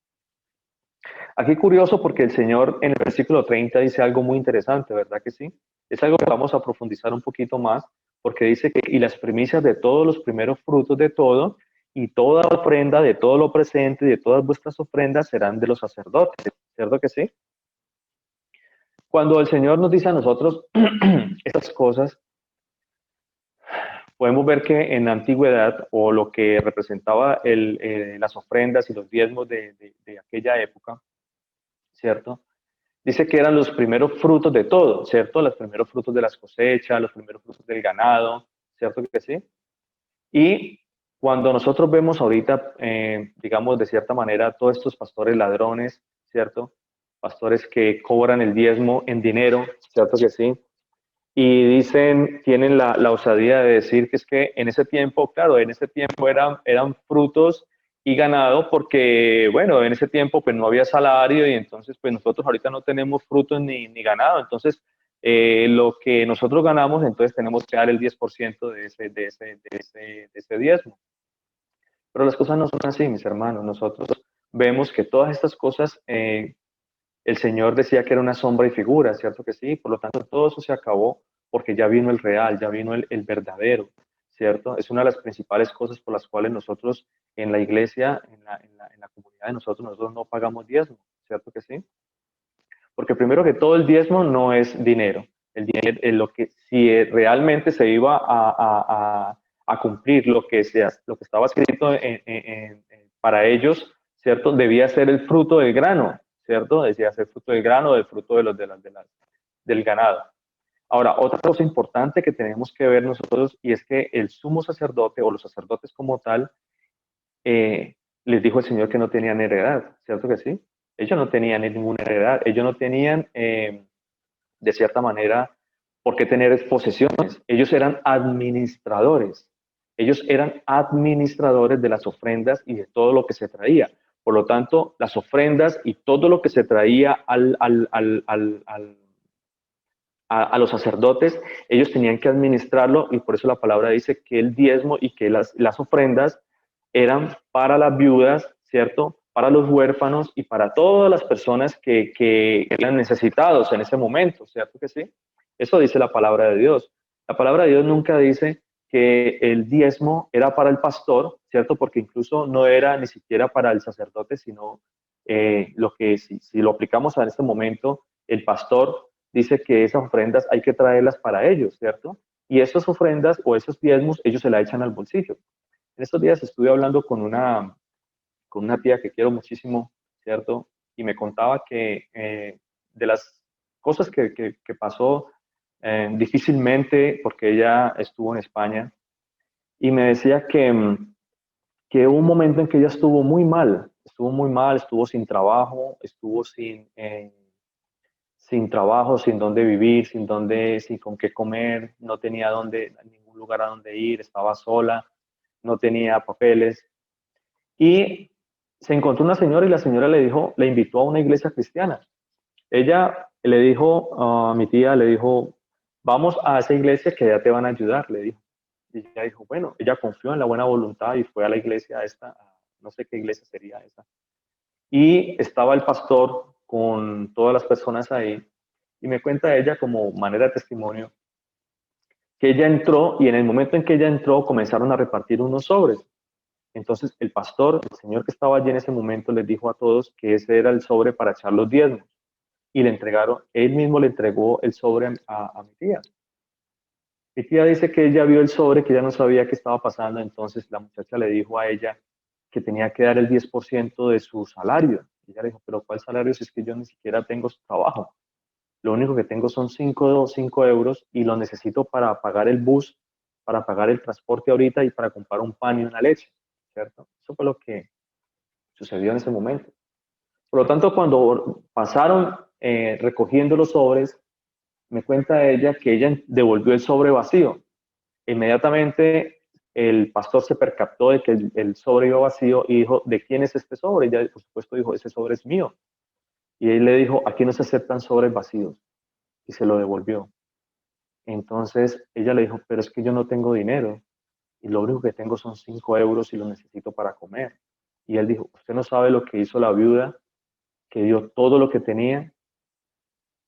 Aquí curioso porque el Señor en el versículo 30 dice algo muy interesante, ¿verdad que sí? Es algo que vamos a profundizar un poquito más, porque dice que y las primicias de todos los primeros frutos de todo, y toda ofrenda de todo lo presente, y de todas vuestras ofrendas serán de los sacerdotes, ¿cierto que sí? Cuando el Señor nos dice a nosotros estas cosas, podemos ver que en la antigüedad, o lo que representaba las ofrendas y los diezmos de aquella época, ¿cierto? Dice que eran los primeros frutos de todo, ¿cierto? Los primeros frutos de las cosechas, los primeros frutos del ganado, ¿cierto que sí? Y cuando nosotros vemos ahorita, digamos, de cierta manera, todos estos pastores ladrones, ¿cierto? Pastores que cobran el diezmo en dinero, ¿cierto que sí? Y dicen, tienen la osadía de decir que es que en ese tiempo, claro, en ese tiempo eran frutos y ganado porque, bueno, en ese tiempo pues no había salario y entonces pues nosotros ahorita no tenemos frutos ni ganado, entonces lo que nosotros ganamos, entonces tenemos que dar el 10% de ese diezmo. Pero las cosas no son así, mis hermanos. Nosotros vemos que todas estas cosas, el Señor decía que era una sombra y figura, ¿cierto que sí? Por lo tanto, todo eso se acabó porque ya vino el real, ya vino el verdadero, ¿cierto? Es una de las principales cosas por las cuales nosotros en la iglesia, en la comunidad de nosotros no pagamos diezmo, ¿cierto que sí? Porque primero que todo el diezmo no es dinero. El dinero es lo que, si realmente se iba a cumplir lo que estaba escrito para ellos, ¿cierto? Debía ser el fruto del grano, ¿cierto? Decía ser fruto del grano, del fruto del ganado. Ahora, otra cosa importante que tenemos que ver nosotros, y es que el sumo sacerdote o los sacerdotes como tal, les dijo el Señor que no tenían heredad, ¿cierto que sí? Ellos no tenían ninguna heredad, ellos no tenían, de cierta manera, por qué tener posesiones. Ellos eran administradores. Ellos eran administradores de las ofrendas y de todo lo que se traía. Por lo tanto, las ofrendas y todo lo que se traía a los sacerdotes, ellos tenían que administrarlo, y por eso la palabra dice que el diezmo y que las ofrendas eran para las viudas, ¿cierto? Para los huérfanos y para todas las personas que eran necesitados en ese momento, ¿cierto que sí? Eso dice la palabra de Dios. La palabra de Dios nunca dice que el diezmo era para el pastor, ¿cierto? Porque incluso no era ni siquiera para el sacerdote, sino lo que si lo aplicamos a este momento, el pastor dice que esas ofrendas hay que traerlas para ellos, ¿cierto? Y esas ofrendas o esos diezmos ellos se la echan al bolsillo. En estos días estuve hablando con una tía que quiero muchísimo, ¿cierto? Y me contaba que de las cosas que pasó difícilmente, porque ella estuvo en España, y me decía que hubo un momento en que ella estuvo muy mal, estuvo sin trabajo, estuvo sin trabajo, sin dónde vivir, sin con qué comer, no tenía ningún lugar a donde ir, estaba sola, no tenía papeles. Y se encontró una señora y la señora le invitó a una iglesia cristiana. Ella le dijo a mi tía, le dijo, vamos a esa iglesia que ya te van a ayudar, le dijo. Y ella dijo, bueno, ella confió en la buena voluntad y fue a la iglesia esta, no sé qué iglesia sería esa. Y estaba el pastor con todas las personas ahí. Y me cuenta ella como manera de testimonio que ella entró y en el momento en que ella entró comenzaron a repartir unos sobres. Entonces el pastor, el señor que estaba allí en ese momento, les dijo a todos que ese era el sobre para echar los diezmos. Y le entregaron, él mismo le entregó el sobre a mi tía. Mi tía dice que ella vio el sobre, que ella no sabía qué estaba pasando, entonces la muchacha le dijo a ella que tenía que dar el 10% de su salario. Y ella le dijo, pero ¿cuál salario si es que yo ni siquiera tengo trabajo? Lo único que tengo son 5 euros y lo necesito para pagar el bus, para pagar el transporte ahorita y para comprar un pan y una leche, ¿cierto? Eso fue lo que sucedió en ese momento. Por lo tanto, cuando pasaron recogiendo los sobres, me cuenta ella que ella devolvió el sobre vacío. Inmediatamente el pastor se percató de que el sobre iba vacío y dijo, ¿de quién es este sobre? Ella, por supuesto, dijo, ese sobre es mío. Y él le dijo, aquí no se aceptan sobres vacíos. Y se lo devolvió. Entonces ella le dijo, pero es que yo no tengo dinero y lo único que tengo son 5 euros y lo necesito para comer. Y él dijo, usted no sabe lo que hizo la viuda, que dio todo lo que tenía,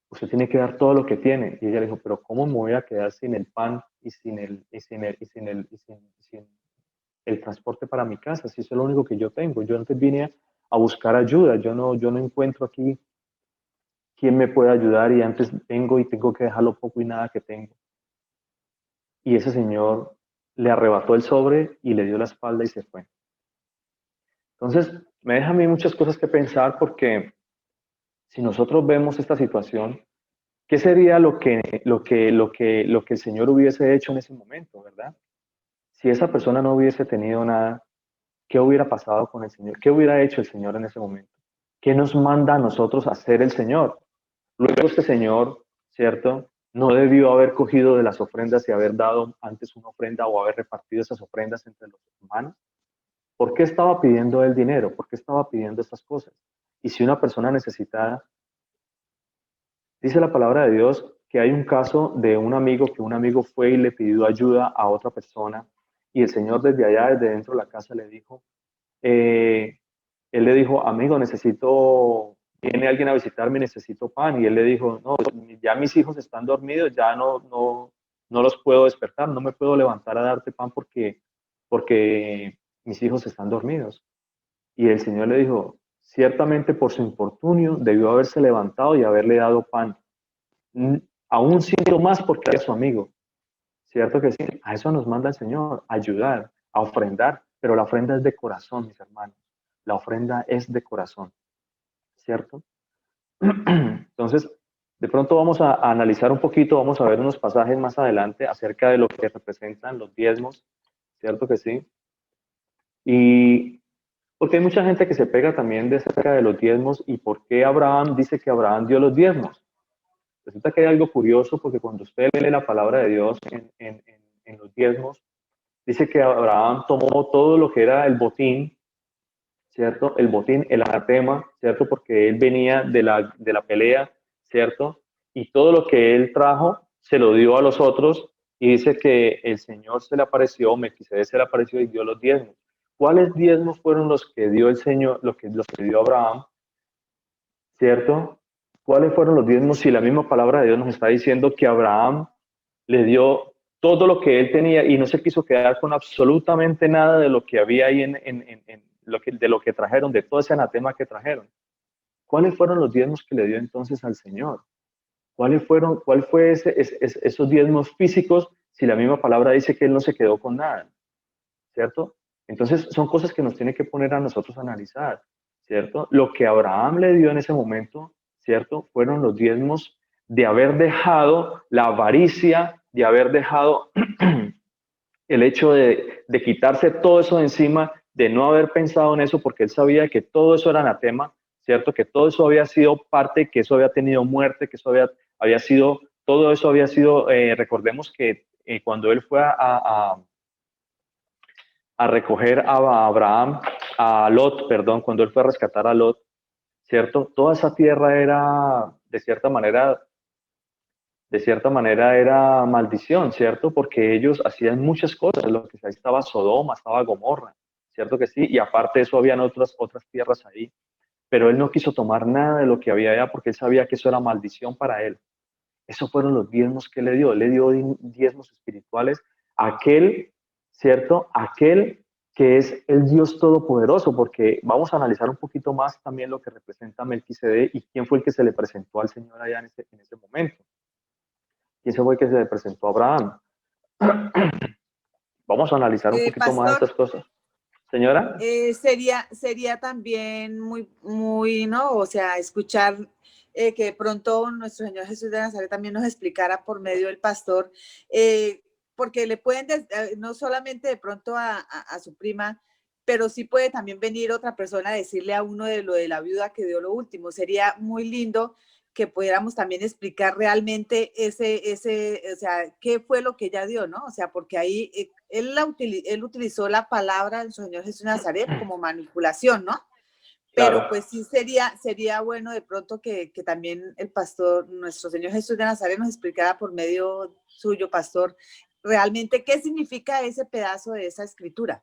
usted tiene que dar todo lo que tiene. Y ella le dijo, pero ¿cómo me voy a quedar sin el pan y sin el transporte para mi casa? Si eso es lo único que yo tengo. Yo antes vine a buscar ayuda, yo no encuentro aquí quién me puede ayudar y antes vengo y tengo que dejar lo poco y nada que tengo. Y ese señor le arrebató el sobre y le dio la espalda y se fue. Entonces, me deja a mí muchas cosas que pensar porque si nosotros vemos esta situación, ¿qué sería lo que el Señor hubiese hecho en ese momento, verdad? Si esa persona no hubiese tenido nada, ¿qué hubiera pasado con el Señor? ¿Qué hubiera hecho el Señor en ese momento? ¿Qué nos manda a nosotros a hacer el Señor? Luego este Señor, ¿cierto? No debió haber cogido de las ofrendas y haber dado antes una ofrenda o haber repartido esas ofrendas entre los hermanos. ¿Por qué estaba pidiendo el dinero? ¿Por qué estaba pidiendo estas cosas? Y si una persona necesitada, dice la palabra de Dios que hay un caso de que un amigo fue y le pidió ayuda a otra persona y el Señor desde allá, desde dentro de la casa le dijo, eh, él le dijo, amigo, viene alguien a visitarme, necesito pan. Y él le dijo, no, ya mis hijos están dormidos, ya no los puedo despertar, no me puedo levantar a darte pan porque mis hijos están dormidos. Y el Señor le dijo, ciertamente por su infortunio debió haberse levantado y haberle dado pan, aún siendo más porque era su amigo. ¿Cierto que sí? A eso nos manda el Señor, a ayudar, a ofrendar, pero la ofrenda es de corazón, mis hermanos. La ofrenda es de corazón, ¿cierto? Entonces, de pronto vamos a analizar un poquito, vamos a ver unos pasajes más adelante acerca de lo que representan los diezmos, ¿cierto que sí? Y porque hay mucha gente que se pega también de cerca de los diezmos y por qué Abraham dice que Abraham dio los diezmos. Resulta que hay algo curioso porque cuando usted lee la palabra de Dios en los diezmos, dice que Abraham tomó todo lo que era el botín, ¿cierto? El botín, el anatema, ¿cierto? Porque él venía de la pelea, ¿cierto? Y todo lo que él trajo se lo dio a los otros y dice que el Señor se le apareció, Melquisedec se le apareció y dio los diezmos. ¿Cuáles diezmos fueron los que dio el Señor, los que dio Abraham, ¿cierto? ¿Cuáles fueron los diezmos? Si la misma palabra de Dios nos está diciendo que Abraham le dio todo lo que él tenía y no se quiso quedar con absolutamente nada de lo que había ahí de lo que trajeron, de todo ese anatema que trajeron. ¿Cuáles fueron los diezmos que le dio entonces al Señor? ¿Cuál fue esos diezmos físicos si la misma palabra dice que él no se quedó con nada? ¿Cierto? Entonces son cosas que nos tiene que poner a nosotros a analizar, ¿cierto? Lo que Abraham le dio en ese momento, ¿cierto? Fueron los diezmos de haber dejado la avaricia, de haber dejado el hecho de quitarse todo eso de encima, de no haber pensado en eso, porque él sabía que todo eso era anatema, ¿cierto? Que todo eso había sido parte, que eso había tenido muerte, que eso había sido, todo eso había sido, recordemos que cuando él fue a recoger a Abraham, a Lot, perdón, cuando él fue a rescatar a Lot, ¿cierto? Toda esa tierra era, de cierta manera era maldición, ¿cierto? Porque ellos hacían muchas cosas, lo que ahí estaba Sodoma, estaba Gomorra, ¿cierto que sí? Y aparte de eso habían otras tierras ahí, pero él no quiso tomar nada de lo que había allá porque él sabía que eso era maldición para él. Esos fueron los diezmos que le dio diezmos espirituales a aquel, ¿cierto? Aquel que es el Dios Todopoderoso, porque vamos a analizar un poquito más también lo que representa Melquisedec y quién fue el que se le presentó al Señor allá en ese momento. ¿Quién fue el que se le presentó a Abraham? Vamos a analizar un poquito más Pastor, estas cosas. Señora. sería también muy, ¿no? O sea, escuchar que de pronto nuestro Señor Jesús de Nazaret también nos explicara por medio del pastor, porque le pueden, no solamente de pronto a su prima, pero sí puede también venir otra persona a decirle a uno de lo de la viuda que dio lo último. Sería muy lindo que pudiéramos también explicar realmente o sea, qué fue lo que ella dio, ¿no? O sea, porque ahí él utilizó la palabra del Señor Jesús de Nazaret como manipulación, ¿no? Pero Claro. pues sí sería bueno de pronto que también el pastor, nuestro Señor Jesús de Nazaret, nos explicara por medio suyo, pastor, realmente qué significa ese pedazo de esa escritura.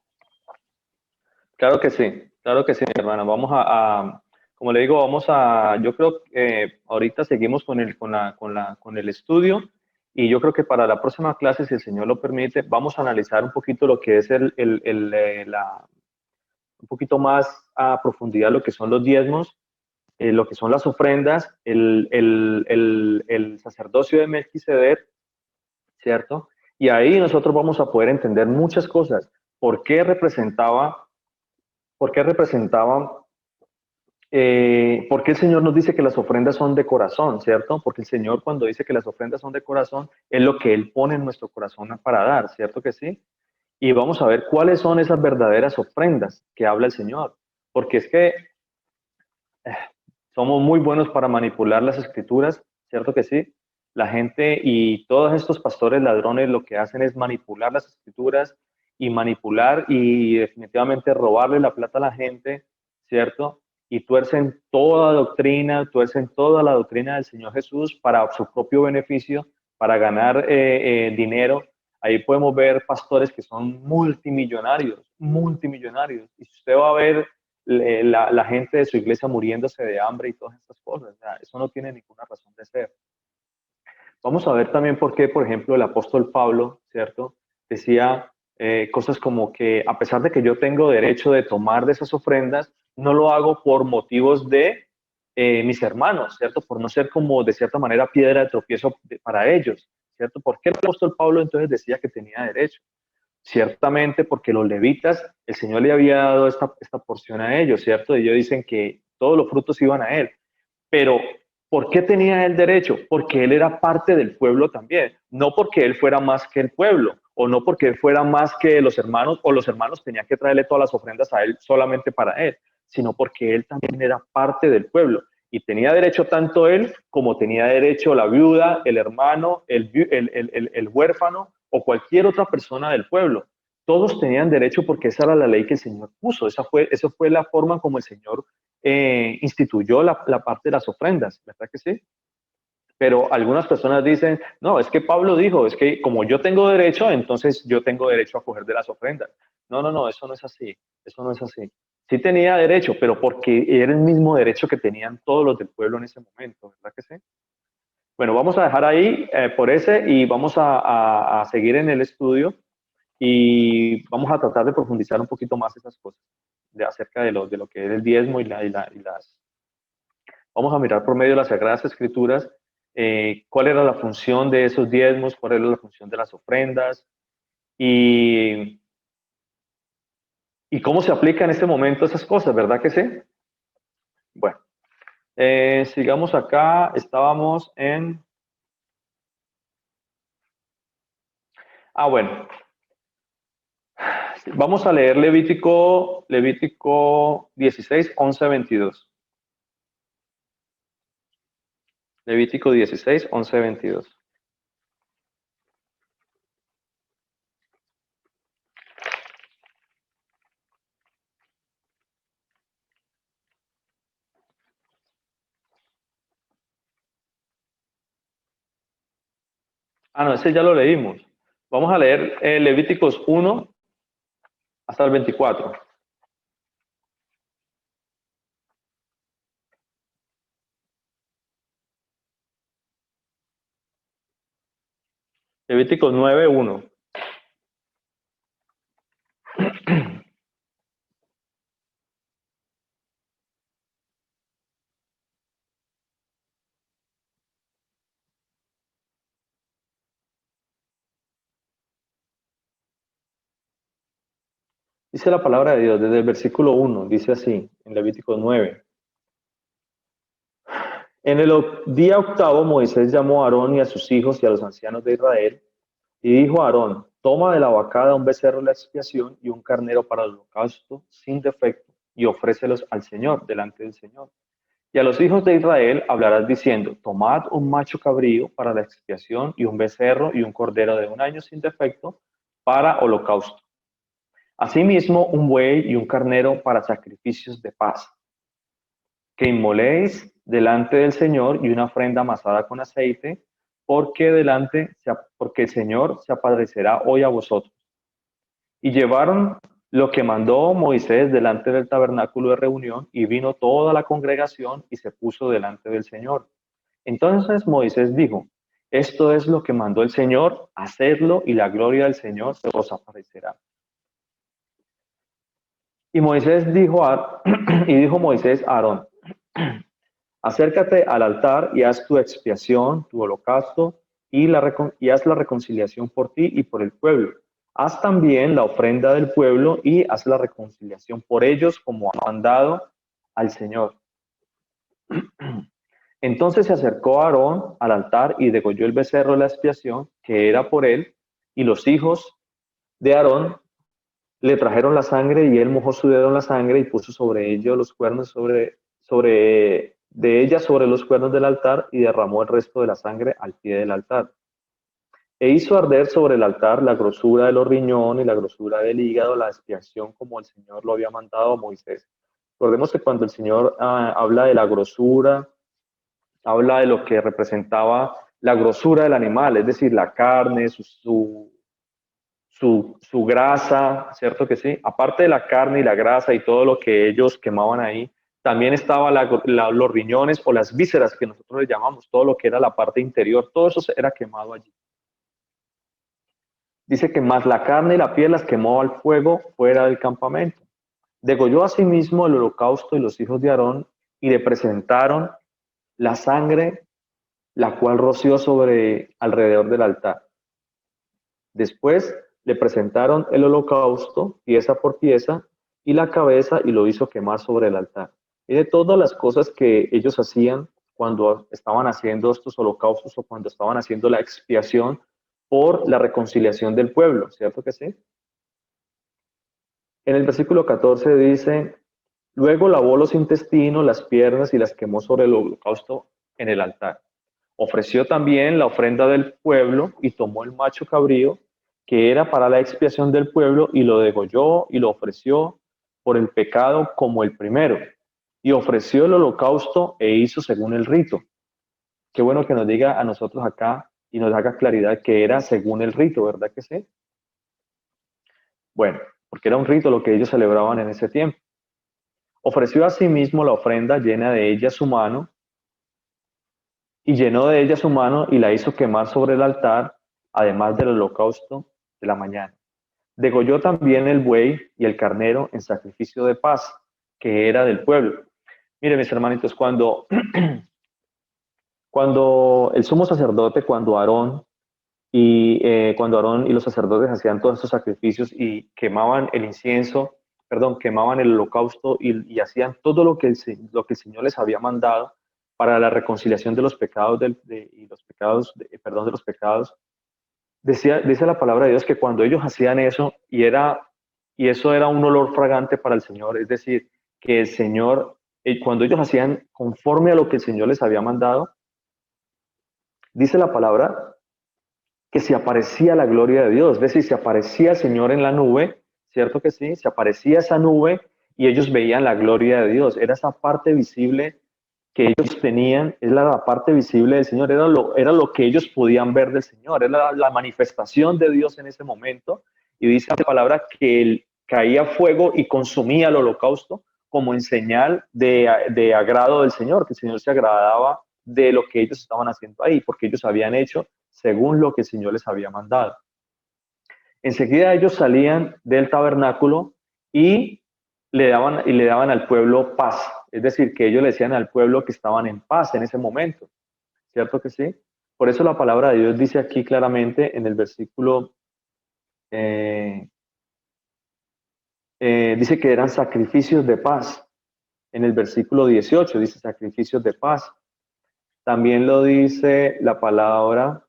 Claro que sí, mi hermana. Como le digo, yo creo que ahorita seguimos con el estudio y yo creo que para la próxima clase, si el Señor lo permite, vamos a analizar un poquito lo que es un poquito más a profundidad lo que son los diezmos, lo que son las ofrendas, el sacerdocio de Melquisedec, ¿cierto? Y ahí nosotros vamos a poder entender muchas cosas. ¿Por qué representaban? ¿Por qué el Señor nos dice que las ofrendas son de corazón, cierto? Porque el Señor cuando dice que las ofrendas son de corazón, es lo que Él pone en nuestro corazón para dar, ¿cierto que sí? Y vamos a ver cuáles son esas verdaderas ofrendas que habla el Señor. Porque es que somos muy buenos para manipular las escrituras, ¿cierto que sí? La gente y todos estos pastores ladrones lo que hacen es manipular las escrituras y manipular y definitivamente robarle la plata a la gente, ¿cierto? Y tuercen toda la doctrina del Señor Jesús para su propio beneficio, para ganar dinero. Ahí podemos ver pastores que son multimillonarios, multimillonarios. Y si usted va a ver la gente de su iglesia muriéndose de hambre y todas estas cosas, o sea, eso no tiene ninguna razón de ser. Vamos a ver también por qué, por ejemplo, el apóstol Pablo, ¿cierto? Decía cosas como que a pesar de que yo tengo derecho de tomar de esas ofrendas, no lo hago por motivos de mis hermanos, ¿cierto? Por no ser como de cierta manera piedra de tropiezo para ellos, ¿cierto? ¿Por qué el apóstol Pablo entonces decía que tenía derecho? Ciertamente porque los levitas, el Señor le había dado esta porción a ellos, ¿cierto? Ellos dicen que todos los frutos iban a él. Pero, ¿por qué tenía él derecho? Porque él era parte del pueblo también, no porque él fuera más que el pueblo, o no porque él fuera más que los hermanos, o los hermanos tenían que traerle todas las ofrendas a él solamente para él, sino porque él también era parte del pueblo. Y tenía derecho tanto él como tenía derecho la viuda, el hermano, el huérfano o cualquier otra persona del pueblo. Todos tenían derecho porque esa era la ley que el Señor puso. Esa fue la forma como el Señor instituyó la parte de las ofrendas, ¿verdad que sí? Pero algunas personas dicen, no, es que Pablo dijo, es que como yo tengo derecho, entonces yo tengo derecho a coger de las ofrendas. No, no, no, eso no es así, eso no es así. Sí tenía derecho, pero porque era el mismo derecho que tenían todos los del pueblo en ese momento, ¿verdad que sí? Bueno, vamos a dejar ahí por ese y vamos a seguir en el estudio y vamos a tratar de profundizar un poquito más esas cosas acerca de lo que es el diezmo y las... Vamos a mirar por medio de las Sagradas Escrituras cuál era la función de esos diezmos, cuál era la función de las ofrendas y, y cómo se aplica en este momento esas cosas, ¿verdad que sí? Bueno, sigamos acá, estábamos en... Ah, bueno, vamos a leer Levítico 16, 11, 22. Levítico 16, 11, 22. Ah, no, ese ya lo leímos. Vamos a leer Levíticos 1 hasta el 24. Levíticos 9, 1. Dice la palabra de Dios desde el versículo 1, dice así, en Levítico 9. En el día octavo Moisés llamó a Aarón y a sus hijos y a los ancianos de Israel y dijo a Aarón, toma de la vacada un becerro de la expiación y un carnero para el holocausto sin defecto y ofrécelos al Señor, delante del Señor. Y a los hijos de Israel hablarás diciendo, tomad un macho cabrío para la expiación y un becerro y un cordero de un año sin defecto para holocausto. Asimismo, un buey y un carnero para sacrificios de paz, que inmoléis delante del Señor y una ofrenda amasada con aceite, porque el Señor se aparecerá hoy a vosotros. Y llevaron lo que mandó Moisés delante del tabernáculo de reunión, y vino toda la congregación y se puso delante del Señor. Entonces Moisés dijo, esto es lo que mandó el Señor, hacedlo y la gloria del Señor se os aparecerá. Y Moisés dijo y dijo Moisés a Aarón, acércate al altar y haz tu expiación, tu holocausto, y haz la reconciliación por ti y por el pueblo. Haz también la ofrenda del pueblo y haz la reconciliación por ellos como ha mandado al Señor. Entonces se acercó Aarón al altar y degolló el becerro de la expiación, que era por él, y los hijos de Aarón le trajeron la sangre y él mojó su dedo en la sangre y puso sobre ellos los cuernos de ella sobre los cuernos del altar y derramó el resto de la sangre al pie del altar. E hizo arder sobre el altar la grosura de los riñones y la grosura del hígado, la expiación como el Señor lo había mandado a Moisés. Recordemos que cuando el Señor habla de la grosura, habla de lo que representaba la grosura del animal, es decir, la carne, su grasa, ¿cierto que sí? Aparte de la carne y la grasa y todo lo que ellos quemaban ahí, también estaba los riñones o las vísceras que nosotros le llamamos, todo lo que era la parte interior, todo eso era quemado allí. Dice que más la carne y la piel las quemó al fuego fuera del campamento. Degolló asimismo el holocausto y los hijos de Aarón, y le presentaron la sangre, la cual roció sobre alrededor del altar. Después le presentaron el holocausto, pieza por pieza, y la cabeza, y lo hizo quemar sobre el altar. Y de todas las cosas que ellos hacían cuando estaban haciendo estos holocaustos o cuando estaban haciendo la expiación por la reconciliación del pueblo, ¿cierto que sí? En el versículo 14 dice, luego lavó los intestinos, las piernas y las quemó sobre el holocausto en el altar. Ofreció también la ofrenda del pueblo y tomó el macho cabrío que era para la expiación del pueblo y lo degolló y lo ofreció por el pecado como el primero. Y ofreció el holocausto e hizo según el rito. Qué bueno que nos diga a nosotros acá y nos haga claridad que era según el rito, ¿verdad que sí? Bueno, porque era un rito lo que ellos celebraban en ese tiempo. Ofreció asimismo la ofrenda llena de ella su mano, y llenó de ella su mano y la hizo quemar sobre el altar, además del holocausto de la mañana. Degolló también el buey y el carnero en sacrificio de paz, que era del pueblo. Miren, mis hermanitos, cuando el sumo sacerdote, cuando Aarón y los sacerdotes hacían todos estos sacrificios y quemaban el incienso, quemaban el holocausto y hacían todo lo que el Señor les había mandado para la reconciliación de los pecados de los pecados. Dice la palabra de Dios que cuando ellos hacían eso y eso era un olor fragante para el Señor, es decir, que el Señor, cuando ellos hacían conforme a lo que el Señor les había mandado, dice la palabra que se aparecía la gloria de Dios, es decir, se aparecía el Señor en la nube, ¿cierto que sí? Se aparecía esa nube y ellos veían la gloria de Dios, era esa parte visible que ellos tenían, es la parte visible del Señor, era lo que ellos podían ver del Señor, era la manifestación de Dios en ese momento, y dice la palabra que él caía fuego y consumía el holocausto como en señal de agrado del Señor, que el Señor se agradaba de lo que ellos estaban haciendo ahí, porque ellos habían hecho según lo que el Señor les había mandado. Enseguida ellos salían del tabernáculo y le daban al pueblo paz, es decir, que ellos le decían al pueblo que estaban en paz en ese momento, ¿cierto que sí? Por eso la palabra de Dios dice aquí claramente en el versículo, dice que eran sacrificios de paz. En el versículo 18 dice sacrificios de paz. También lo dice la palabra.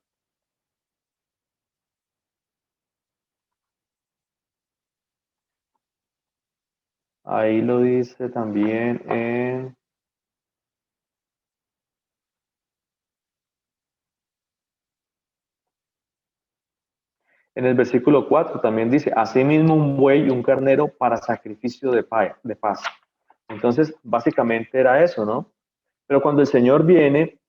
Ahí lo dice también en el versículo 4 también dice, asimismo un buey y un carnero para sacrificio de paz. Entonces, básicamente era eso, ¿no? Pero cuando el Señor viene,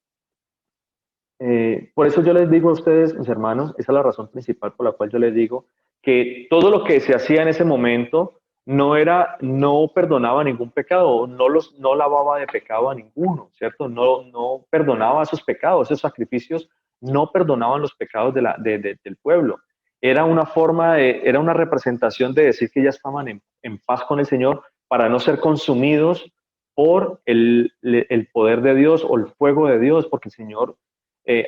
por eso yo les digo a ustedes, mis hermanos, esa es la razón principal por la cual yo les digo que todo lo que se hacía en ese momento no perdonaba ningún pecado, no lavaba de pecado a ninguno, ¿cierto? No perdonaba esos pecados, esos sacrificios no perdonaban los pecados del pueblo. Era era una representación de decir que ya estaban en paz con el Señor para no ser consumidos por el poder de Dios o el fuego de Dios, porque el Señor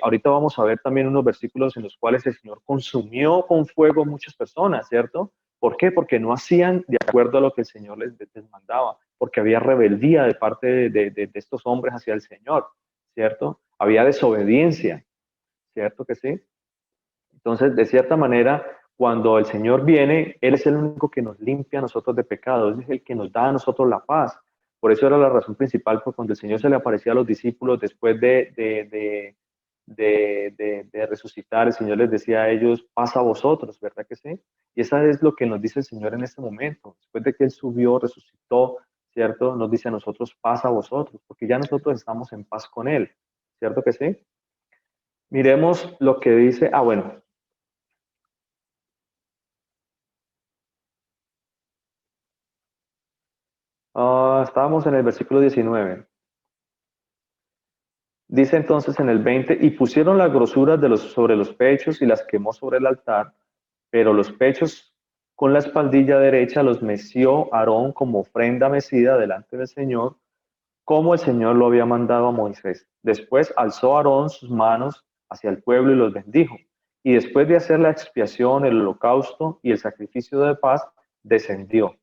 ahorita vamos a ver también unos versículos en los cuales el Señor consumió con fuego muchas personas, ¿cierto? ¿Por qué? Porque no hacían de acuerdo a lo que el Señor les mandaba, porque había rebeldía de parte de estos hombres hacia el Señor, ¿cierto? Había desobediencia, ¿cierto que sí? Entonces, de cierta manera, cuando el Señor viene, Él es el único que nos limpia a nosotros de pecado, Él es el que nos da a nosotros la paz. Por eso era la razón principal, porque cuando el Señor se le aparecía a los discípulos después de resucitar, el Señor les decía a ellos, paz a vosotros, ¿verdad que sí? Y eso es lo que nos dice el Señor en este momento. Después de que Él subió, resucitó, ¿cierto? Nos dice a nosotros, paz a vosotros, porque ya nosotros estamos en paz con Él, ¿cierto que sí? Miremos lo que dice, bueno. Estábamos en el versículo 19. Dice entonces en el 20, y pusieron las grosuras sobre los pechos y las quemó sobre el altar, pero los pechos con la espaldilla derecha los meció Aarón como ofrenda mecida delante del Señor, como el Señor lo había mandado a Moisés. Después alzó Aarón sus manos hacia el pueblo y los bendijo. Y después de hacer la expiación, el holocausto y el sacrificio de paz, descendió.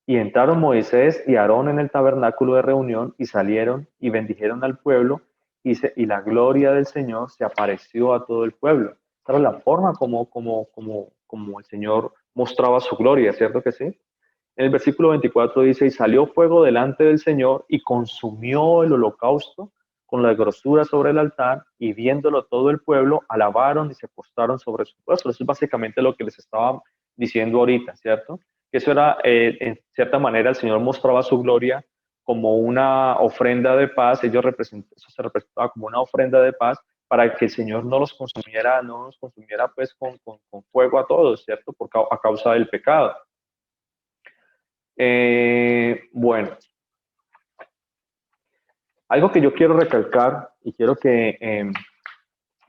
Y entraron Moisés y Aarón en el tabernáculo de reunión y salieron y bendijeron al pueblo y la gloria del Señor se apareció a todo el pueblo. Esta era la forma como el Señor mostraba su gloria, ¿cierto que sí? En el versículo 24 dice, y salió fuego delante del Señor y consumió el holocausto con la grosura sobre el altar, y viéndolo todo el pueblo, alabaron y se postraron sobre su rostro. Eso es básicamente lo que les estaba diciendo ahorita, ¿cierto? Que eso era, en cierta manera, el Señor mostraba su gloria como una ofrenda de paz. Eso se representaba como una ofrenda de paz para que el Señor no nos consumiera pues con fuego a todos, ¿cierto? A causa del pecado. Bueno, algo que yo quiero recalcar y quiero que en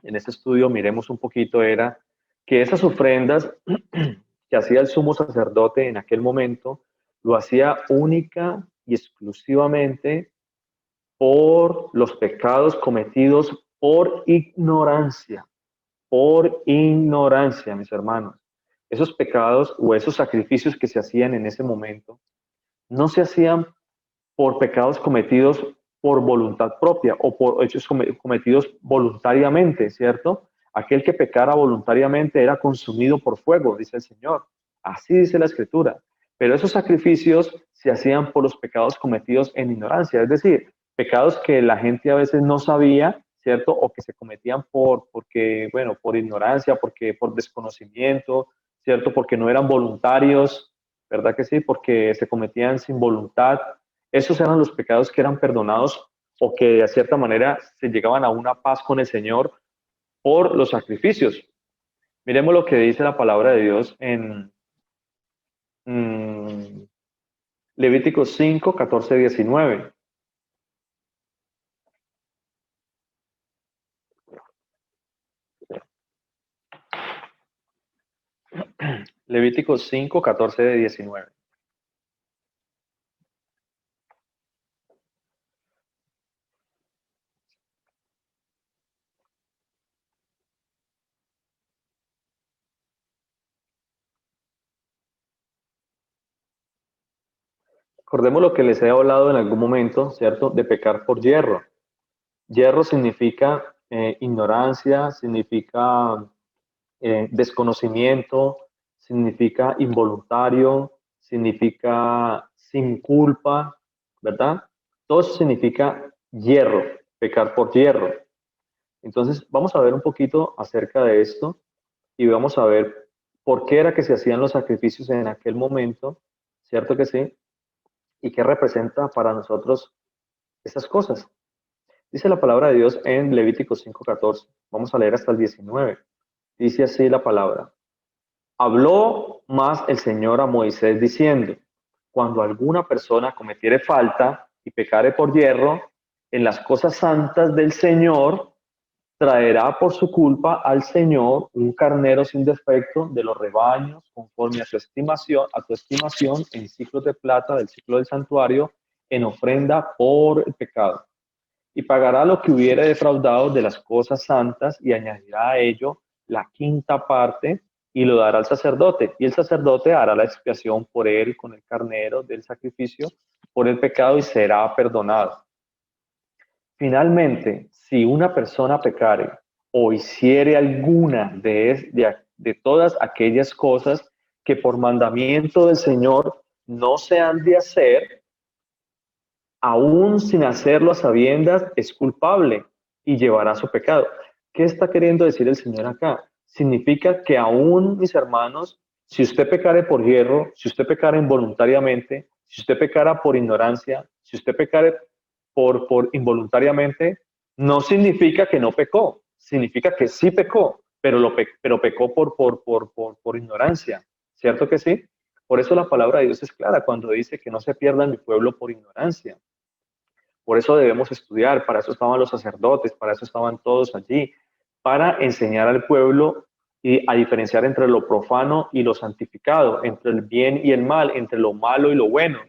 este estudio miremos un poquito era que esas ofrendas que hacía el sumo sacerdote en aquel momento, lo hacía única y exclusivamente por los pecados cometidos por ignorancia, mis hermanos. Esos pecados o esos sacrificios que se hacían en ese momento no se hacían por pecados cometidos por voluntad propia o por hechos cometidos voluntariamente, ¿cierto? Aquel que pecara voluntariamente era consumido por fuego, dice el Señor. Así dice la Escritura. Pero esos sacrificios se hacían por los pecados cometidos en ignorancia, es decir, pecados que la gente a veces no sabía, ¿cierto? O que se cometían por ignorancia, por desconocimiento, ¿cierto? Porque no eran voluntarios, ¿verdad que sí? Porque se cometían sin voluntad. Esos eran los pecados que eran perdonados o que de cierta manera se llegaban a una paz con el Señor por los sacrificios. Miremos lo que dice la palabra de Dios en Levíticos 5, 14, 19. Levíticos 5, 14, 19. Recordemos lo que les he hablado en algún momento, ¿cierto? De pecar por hierro. Hierro significa ignorancia, significa desconocimiento, significa involuntario, significa sin culpa, ¿verdad? Todo eso significa hierro, pecar por hierro. Entonces, vamos a ver un poquito acerca de esto y vamos a ver por qué era que se hacían los sacrificios en aquel momento, ¿cierto que sí? Y qué representa para nosotros esas cosas. Dice la palabra de Dios en Levítico 5:14. Vamos a leer hasta el 19. Dice así la palabra. Habló más el Señor a Moisés diciendo, cuando alguna persona cometiere falta y pecare por hierro en las cosas santas del Señor, traerá por su culpa al Señor un carnero sin defecto de los rebaños, conforme a tu estimación, en ciclos de plata del ciclo del santuario, en ofrenda por el pecado. Y pagará lo que hubiere defraudado de las cosas santas y añadirá a ello la quinta parte y lo dará al sacerdote. Y el sacerdote hará la expiación por él con el carnero del sacrificio por el pecado y será perdonado. Finalmente, si una persona pecare o hiciere alguna de todas aquellas cosas que por mandamiento del Señor no se han de hacer, aún sin hacerlo a sabiendas, es culpable y llevará su pecado. ¿Qué está queriendo decir el Señor acá? Significa que aún, mis hermanos, si usted pecare por hierro, si usted pecare involuntariamente, si usted pecara por ignorancia, si usted pecare por involuntariamente, no significa que no pecó, significa que sí pecó, pero pecó por ignorancia, ¿cierto que sí? Por eso la palabra de Dios es clara cuando dice que no se pierda mi pueblo por ignorancia. Por eso debemos estudiar, para eso estaban los sacerdotes, para eso estaban todos allí, para enseñar al pueblo y a diferenciar entre lo profano y lo santificado, entre el bien y el mal, entre lo malo y lo bueno,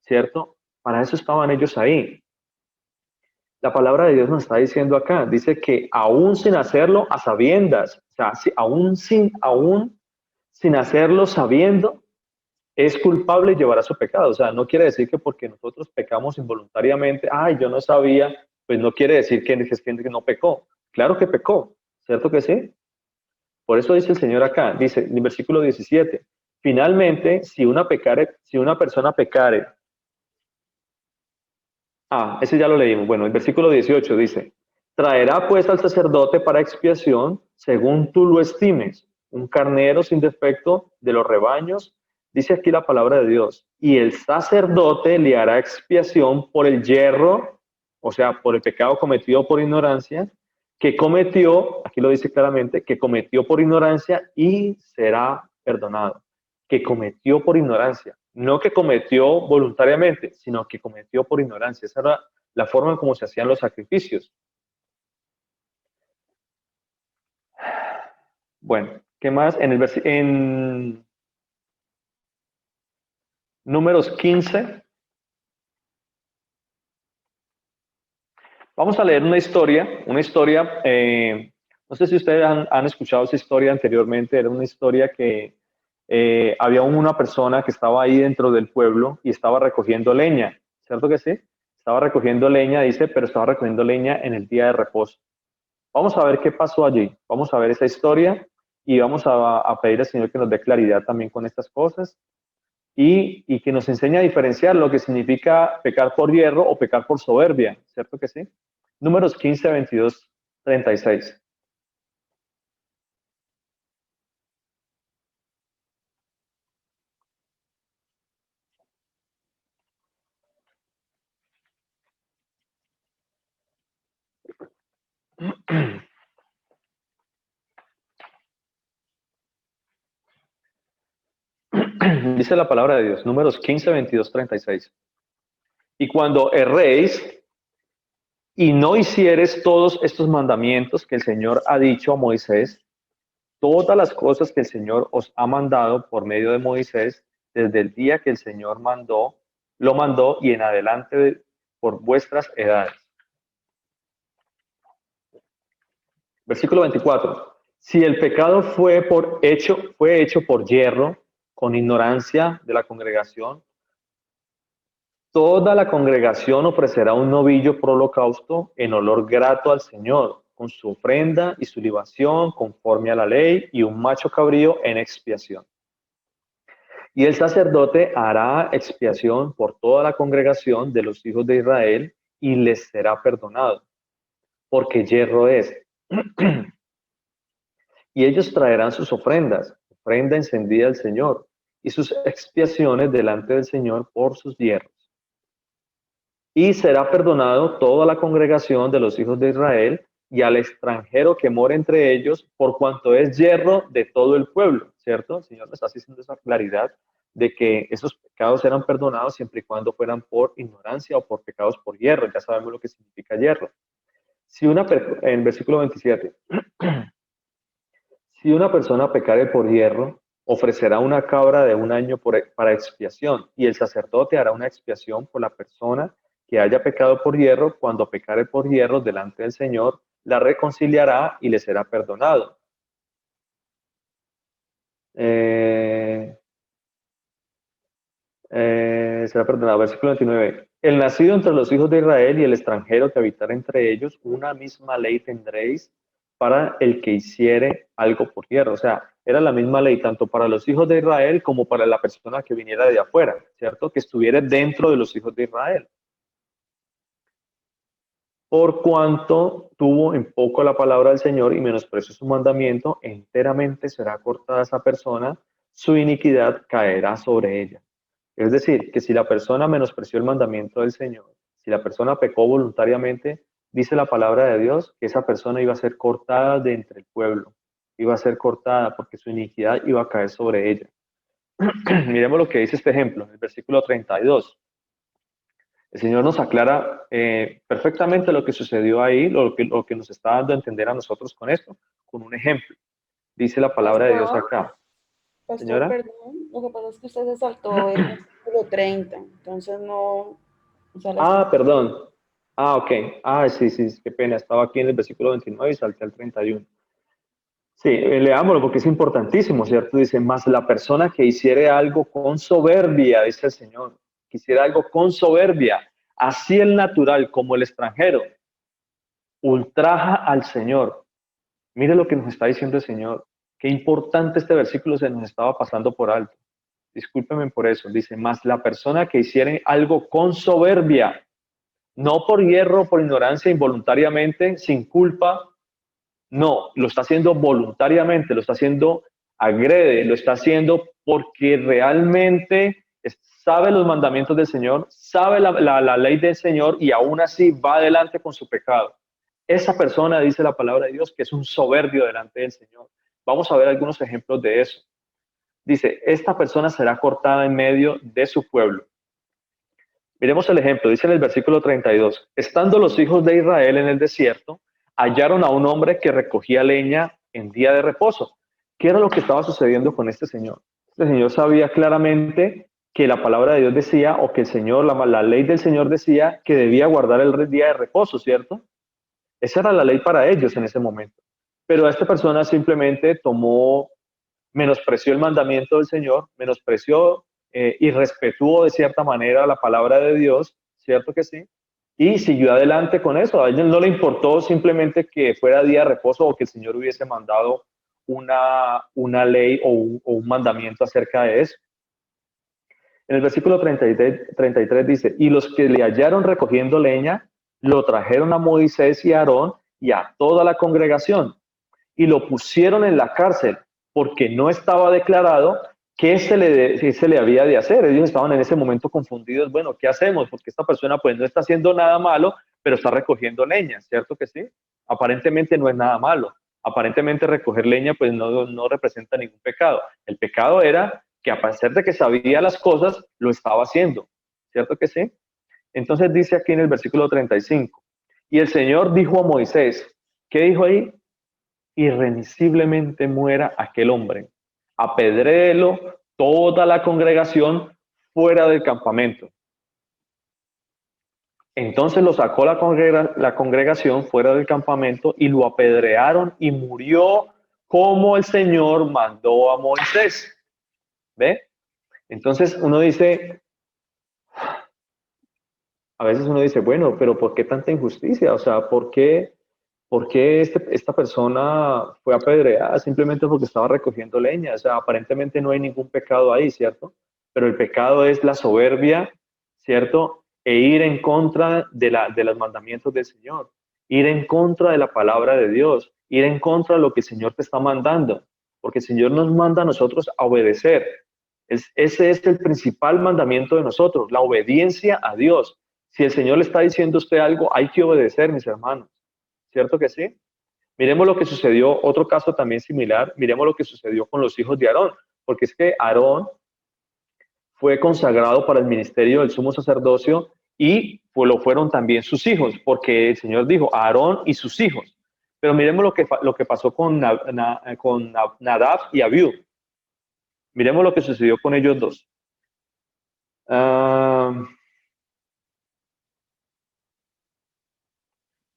¿cierto? Para eso estaban ellos ahí. La palabra de Dios nos está diciendo acá, dice que aún sin hacerlo a sabiendas, o sea, aún sin hacerlo sabiendo, es culpable y llevará su pecado. O sea, no quiere decir que porque nosotros pecamos involuntariamente, ay, yo no sabía, pues no quiere decir que no pecó. Claro que pecó, ¿cierto que sí? Por eso dice el Señor acá, dice en el versículo 17, finalmente, si una persona pecare, ese ya lo leímos, bueno, el versículo 18 dice, traerá pues al sacerdote para expiación, según tú lo estimes, un carnero sin defecto de los rebaños, dice aquí la palabra de Dios, y el sacerdote le hará expiación por el yerro, o sea, por el pecado cometido por ignorancia, que cometió, aquí lo dice claramente, que cometió por ignorancia y será perdonado. Que cometió por ignorancia, no que cometió voluntariamente, sino que cometió por ignorancia. Esa era la forma en cómo se hacían los sacrificios. Bueno, ¿qué más? En Números 15, vamos a leer una historia, no sé si ustedes han escuchado esa historia anteriormente, era una historia que había una persona que estaba ahí dentro del pueblo y estaba recogiendo leña, ¿cierto que sí? Estaba recogiendo leña, dice, pero estaba recogiendo leña en el día de reposo. Vamos a ver qué pasó allí, vamos a ver esa historia y vamos a pedir al Señor que nos dé claridad también con estas cosas y que nos enseñe a diferenciar lo que significa pecar por hierro o pecar por soberbia, ¿cierto que sí? Números 15, 22, 36. Dice la palabra de Dios, números 15, 22, 36. Y cuando erréis y no hicieres todos estos mandamientos que el Señor ha dicho a Moisés, todas las cosas que el Señor os ha mandado por medio de Moisés, desde el día que el Señor lo mandó y en adelante por vuestras edades. Versículo 24. Si el pecado fue hecho por hierro, con ignorancia de la congregación, toda la congregación ofrecerá un novillo por holocausto en olor grato al Señor, con su ofrenda y su libación conforme a la ley, y un macho cabrío en expiación. Y el sacerdote hará expiación por toda la congregación de los hijos de Israel y les será perdonado, porque hierro es. Y ellos traerán sus ofrendas, ofrenda encendida al Señor, y sus expiaciones delante del Señor por sus hierros. Y será perdonado toda la congregación de los hijos de Israel y al extranjero que mora entre ellos, por cuanto es hierro de todo el pueblo, ¿cierto? El Señor nos está haciendo esa claridad de que esos pecados eran perdonados siempre y cuando fueran por ignorancia o por pecados por hierro. Ya sabemos lo que significa hierro. En versículo 27, si una persona pecare por hierro, ofrecerá una cabra de un año para expiación, y el sacerdote hará una expiación por la persona que haya pecado por hierro. Cuando pecare por hierro delante del Señor, la reconciliará y le será perdonado. Será perdonado. Versículo 29. El nacido entre los hijos de Israel y el extranjero que habitara entre ellos, una misma ley tendréis para el que hiciere algo por hierro. O sea, era la misma ley tanto para los hijos de Israel como para la persona que viniera de afuera, ¿cierto? Que estuviera dentro de los hijos de Israel. Por cuanto tuvo en poco la palabra del Señor y menospreció su mandamiento, enteramente será cortada esa persona, su iniquidad caerá sobre ella. Es decir, que si la persona menospreció el mandamiento del Señor, si la persona pecó voluntariamente, dice la palabra de Dios que esa persona iba a ser cortada de entre el pueblo, iba a ser cortada porque su iniquidad iba a caer sobre ella. Miremos lo que dice este ejemplo, en el versículo 32. El Señor nos aclara perfectamente lo que sucedió ahí, lo que nos está dando a entender a nosotros con esto, con un ejemplo. dice la palabra de Dios acá. Pastor, Señora. perdón, lo que pasa es que usted se saltó el versículo 30, entonces no... O sea, Perdón. Ok. Sí, qué pena. Estaba aquí en el versículo 29 y salté al 31. Sí, leámoslo porque es importantísimo, ¿cierto? Dice, más la persona que hiciere algo con soberbia, dice el Señor, que hiciera algo con soberbia, así el natural como el extranjero, ultraja al Señor. Mire lo que nos está diciendo el Señor. Qué importante este versículo, se nos estaba pasando por alto. Discúlpenme por eso. Dice, más la persona que hiciere algo con soberbia, no por hierro, por ignorancia, involuntariamente, sin culpa. No, lo está haciendo voluntariamente, lo está haciendo agrede, lo está haciendo porque realmente sabe los mandamientos del Señor, sabe la ley del Señor y aún así va adelante con su pecado. Esa persona, dice la palabra de Dios, que es un soberbio delante del Señor. Vamos a ver algunos ejemplos de eso. Dice, esta persona será cortada en medio de su pueblo. Miremos el ejemplo, dice en el versículo 32, estando los hijos de Israel en el desierto, hallaron a un hombre que recogía leña en día de reposo. ¿Qué era lo que estaba sucediendo con este señor? Este señor sabía claramente que la palabra de Dios decía, o que el Señor, la ley del Señor decía que debía guardar el día de reposo, ¿cierto? Esa era la ley para ellos en ese momento. Pero esta persona simplemente menospreció el mandamiento del Señor, menospreció y respetó de cierta manera la palabra de Dios, ¿cierto que sí? Y siguió adelante con eso. A él no le importó simplemente que fuera día de reposo o que el Señor hubiese mandado una ley o un mandamiento acerca de eso. En el versículo 33 dice, y los que le hallaron recogiendo leña, lo trajeron a Moisés y a Aarón y a toda la congregación, y lo pusieron en la cárcel, porque no estaba declarado qué se le había de hacer. Ellos estaban en ese momento confundidos, bueno, ¿qué hacemos? Porque esta persona pues no está haciendo nada malo, pero está recogiendo leña, ¿cierto que sí? Aparentemente no es nada malo. Aparentemente recoger leña pues no representa ningún pecado. El pecado era que a pesar de que sabía las cosas, lo estaba haciendo, ¿cierto que sí? Entonces dice aquí en el versículo 35, y el Señor dijo a Moisés, ¿qué dijo ahí? Irremisiblemente muera aquel hombre. Apedréelo toda la congregación fuera del campamento. Entonces lo sacó la congregación fuera del campamento y lo apedrearon y murió como el Señor mandó a Moisés. ¿Ve? Entonces uno dice, a veces uno dice, bueno, pero ¿por qué tanta injusticia? O sea, ¿por qué esta persona fue apedreada? Simplemente porque estaba recogiendo leña. O sea, aparentemente no hay ningún pecado ahí, ¿cierto? Pero el pecado es la soberbia, ¿cierto? E ir en contra de los mandamientos del Señor, ir en contra de la palabra de Dios, ir en contra de lo que el Señor te está mandando, porque el Señor nos manda a nosotros a obedecer. Ese es el principal mandamiento de nosotros, la obediencia a Dios. Si el Señor le está diciendo a usted algo, hay que obedecer, mis hermanos. ¿Cierto que sí? Miremos lo que sucedió, otro caso también similar, miremos lo que sucedió con los hijos de Aarón, porque es que Aarón fue consagrado para el ministerio del sumo sacerdocio y pues lo fueron también sus hijos, porque el Señor dijo Aarón y sus hijos. Pero miremos lo que pasó con Nadab y Abiú. Miremos lo que sucedió con ellos dos.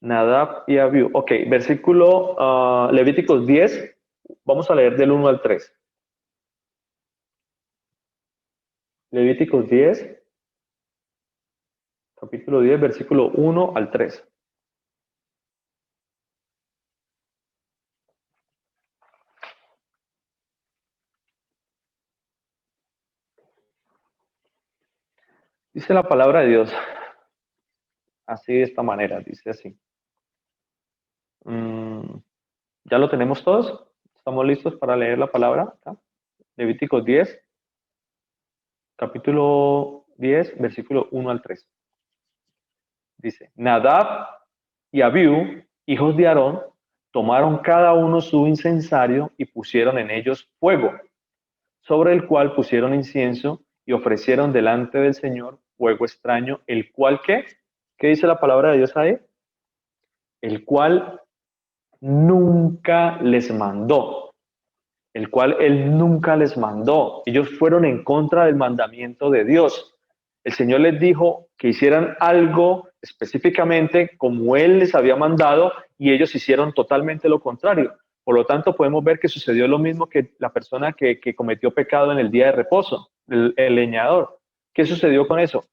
Nadab y Abiú. Ok, versículo Levíticos 10. Vamos a leer del 1 al 3. Levíticos 10, capítulo 10, versículo 1 al 3. Dice la palabra de Dios así, de esta manera, dice así. ¿Ya lo tenemos todos? ¿Estamos listos para leer la palabra? ¿Acá? Levíticos 10, capítulo 10, versículo 1 al 3. Dice, Nadab y Abiú, hijos de Aarón, tomaron cada uno su incensario y pusieron en ellos fuego, sobre el cual pusieron incienso y ofrecieron delante del Señor fuego extraño, el cual, ¿qué? ¿Qué dice la palabra de Dios ahí? El cual nunca les mandó. el cual Él nunca les mandó. Ellos fueron en contra del mandamiento de Dios. El Señor les dijo que hicieran algo específicamente como Él les había mandado y ellos hicieron totalmente lo contrario. Por lo tanto, podemos ver que sucedió lo mismo que la persona que cometió pecado en el día de reposo, el leñador. ¿Qué sucedió con eso?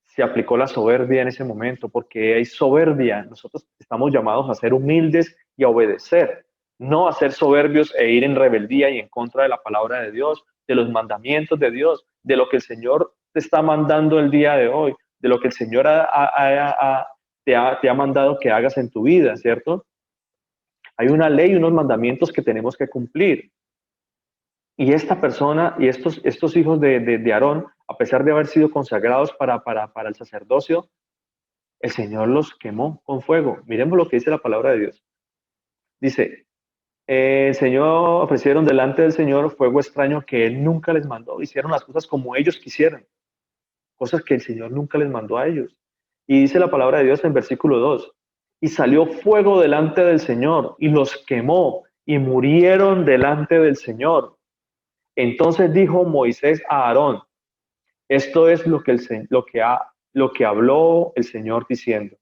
Se aplicó la soberbia en ese momento, porque hay soberbia. Nosotros estamos llamados a ser humildes y a obedecer, no a ser soberbios e ir en rebeldía y en contra de la palabra de Dios, de los mandamientos de Dios, de lo que el Señor te está mandando el día de hoy, de lo que el Señor te ha mandado que hagas en tu vida, ¿cierto? Hay una ley, unos mandamientos que tenemos que cumplir. Y esta persona y estos hijos de Aarón, a pesar de haber sido consagrados para el sacerdocio, el Señor los quemó con fuego. Miremos lo que dice la palabra de Dios. Dice, el Señor ofrecieron delante del Señor fuego extraño que Él nunca les mandó. Hicieron las cosas como ellos quisieran, cosas que el Señor nunca les mandó a ellos. Y dice la palabra de Dios en versículo 2, y salió fuego delante del Señor y los quemó y murieron delante del Señor. Entonces dijo Moisés a Aarón, esto es lo que habló el Señor diciendo,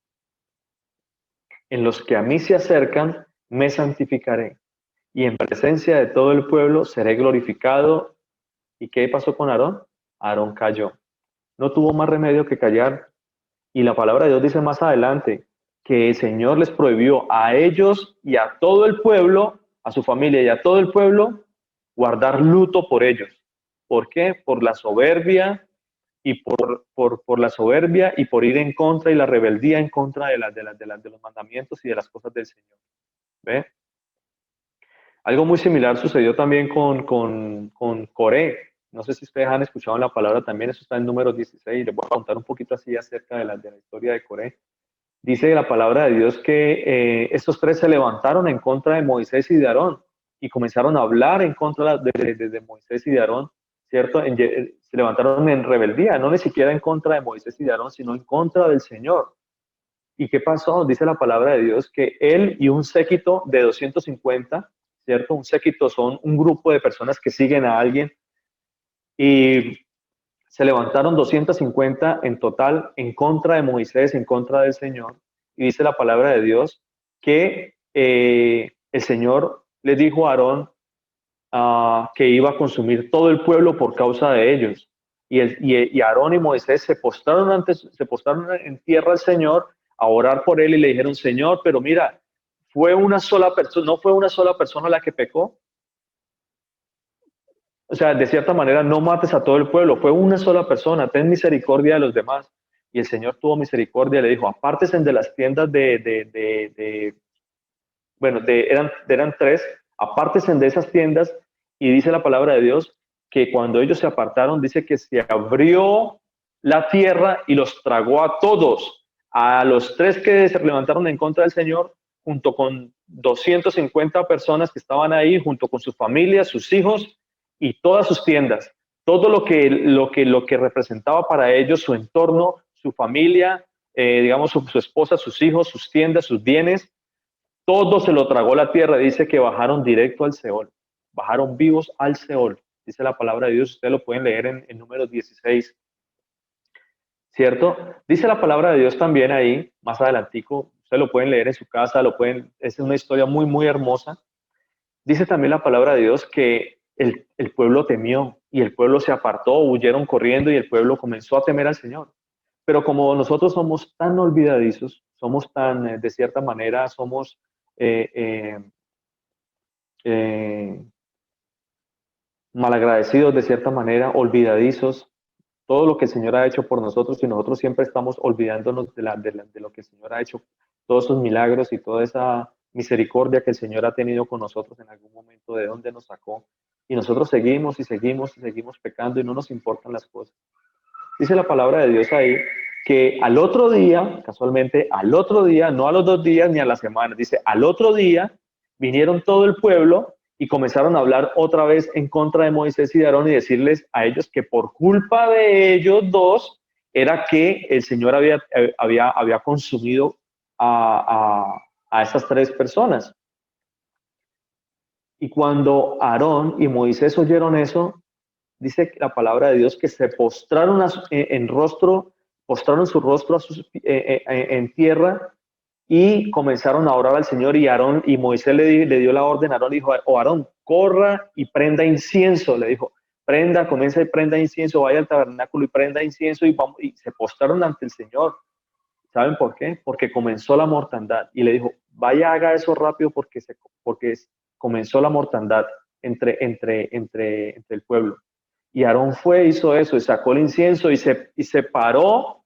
en los que a mí se acercan, me santificaré, y en presencia de todo el pueblo seré glorificado. ¿Y qué pasó con Aarón? Aarón cayó. No tuvo más remedio que callar. Y la palabra de Dios dice más adelante que el Señor les prohibió a ellos y a todo el pueblo, a su familia y a todo el pueblo, guardar luto por ellos. ¿Por qué? Por la soberbia y por la soberbia y por ir en contra y la rebeldía en contra de los mandamientos y de las cosas del Señor. ¿Ve? Algo muy similar sucedió también con Coré. No sé si ustedes han escuchado la palabra también, eso está en Números 16. Les voy a contar un poquito así acerca de la historia de Coré. Dice la palabra de Dios que estos tres se levantaron en contra de Moisés y de Aarón y comenzaron a hablar en contra de Moisés y de Aarón, ¿cierto? Se levantaron en rebeldía, no ni siquiera en contra de Moisés y de Aarón, sino en contra del Señor. ¿Y qué pasó? Dice la palabra de Dios que él y un séquito de 250, ¿cierto? Un séquito son un grupo de personas que siguen a alguien y se levantaron 250 en total en contra de Moisés, en contra del Señor. Y dice la palabra de Dios que el Señor le dijo a Aarón que iba a consumir todo el pueblo por causa de ellos. Y Aarón y Moisés se postraron en tierra al Señor a orar por él y le dijeron, Señor, pero mira, fue una sola persona, no fue una sola persona la que pecó. O sea, de cierta manera, no mates a todo el pueblo, fue una sola persona, ten misericordia de los demás. Y el Señor tuvo misericordia y le dijo, apártense de las tiendas eran tres, apártense de esas tiendas. Y dice la palabra de Dios que cuando ellos se apartaron, dice que se abrió la tierra y los tragó a todos, a los tres que se levantaron en contra del Señor, junto con 250 personas que estaban ahí, junto con sus familias, sus hijos y todas sus tiendas, todo lo que representaba para ellos su entorno, su familia, digamos su esposa, sus hijos, sus tiendas, sus bienes, todo se lo tragó la tierra. Dice que bajaron directo al Seol, bajaron vivos al Seol, dice la palabra de Dios. Ustedes lo pueden leer en Números 16, ¿cierto? Dice la palabra de Dios también ahí, más adelantico, ustedes lo pueden leer en su casa, es una historia muy, muy hermosa. Dice también la palabra de Dios que el pueblo temió y el pueblo se apartó, huyeron corriendo y el pueblo comenzó a temer al Señor. Pero como nosotros somos tan olvidadizos, somos tan, de cierta manera, somos malagradecidos de cierta manera, olvidadizos, todo lo que el Señor ha hecho por nosotros y nosotros siempre estamos olvidándonos de lo que el Señor ha hecho, todos esos milagros y toda esa misericordia que el Señor ha tenido con nosotros en algún momento, de dónde nos sacó. Y nosotros seguimos y seguimos y seguimos pecando y no nos importan las cosas. Dice la palabra de Dios ahí que al otro día, casualmente, al otro día, no a los 2 días ni a la semana, dice al otro día, vinieron todo el pueblo y comenzaron a hablar otra vez en contra de Moisés y de Aarón y decirles a ellos que por culpa de ellos dos era que el Señor había consumido a estas 3 personas. Y cuando Aarón y Moisés oyeron eso, dice la palabra de Dios que se postraron en rostro, postraron su rostro en tierra y comenzaron a orar al Señor. Y Aarón y Moisés le dio la orden a Aarón, dijo: "Oh, Aarón, corra y prenda incienso", le dijo, comienza y prenda incienso, vaya al tabernáculo y prenda incienso, y se postraron ante el Señor. ¿Saben por qué? Porque comenzó la mortandad. Y le dijo: vaya, haga eso rápido porque comenzó la mortandad entre el pueblo. Y Aarón fue, hizo eso, y sacó el incienso y se paró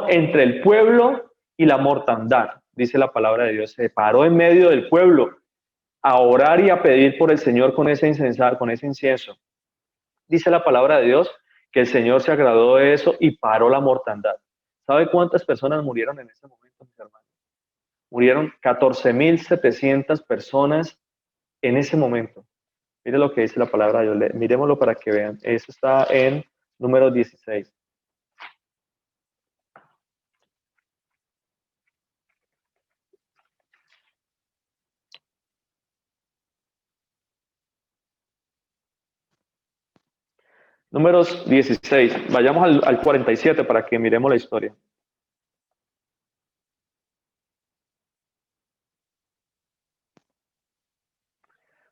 entre el pueblo y la mortandad, dice la palabra de Dios. Se paró en medio del pueblo a orar y a pedir por el Señor con ese incienso. Dice la palabra de Dios que el Señor se agradó de eso y paró la mortandad. ¿Sabe cuántas personas murieron en ese momento, mis hermanos? Murieron 14.700 personas en ese momento. Mire lo que dice la palabra de Dios. Miremoslo para que vean. Eso está en Números 16. Números 16. Vayamos al 47 para que miremos la historia.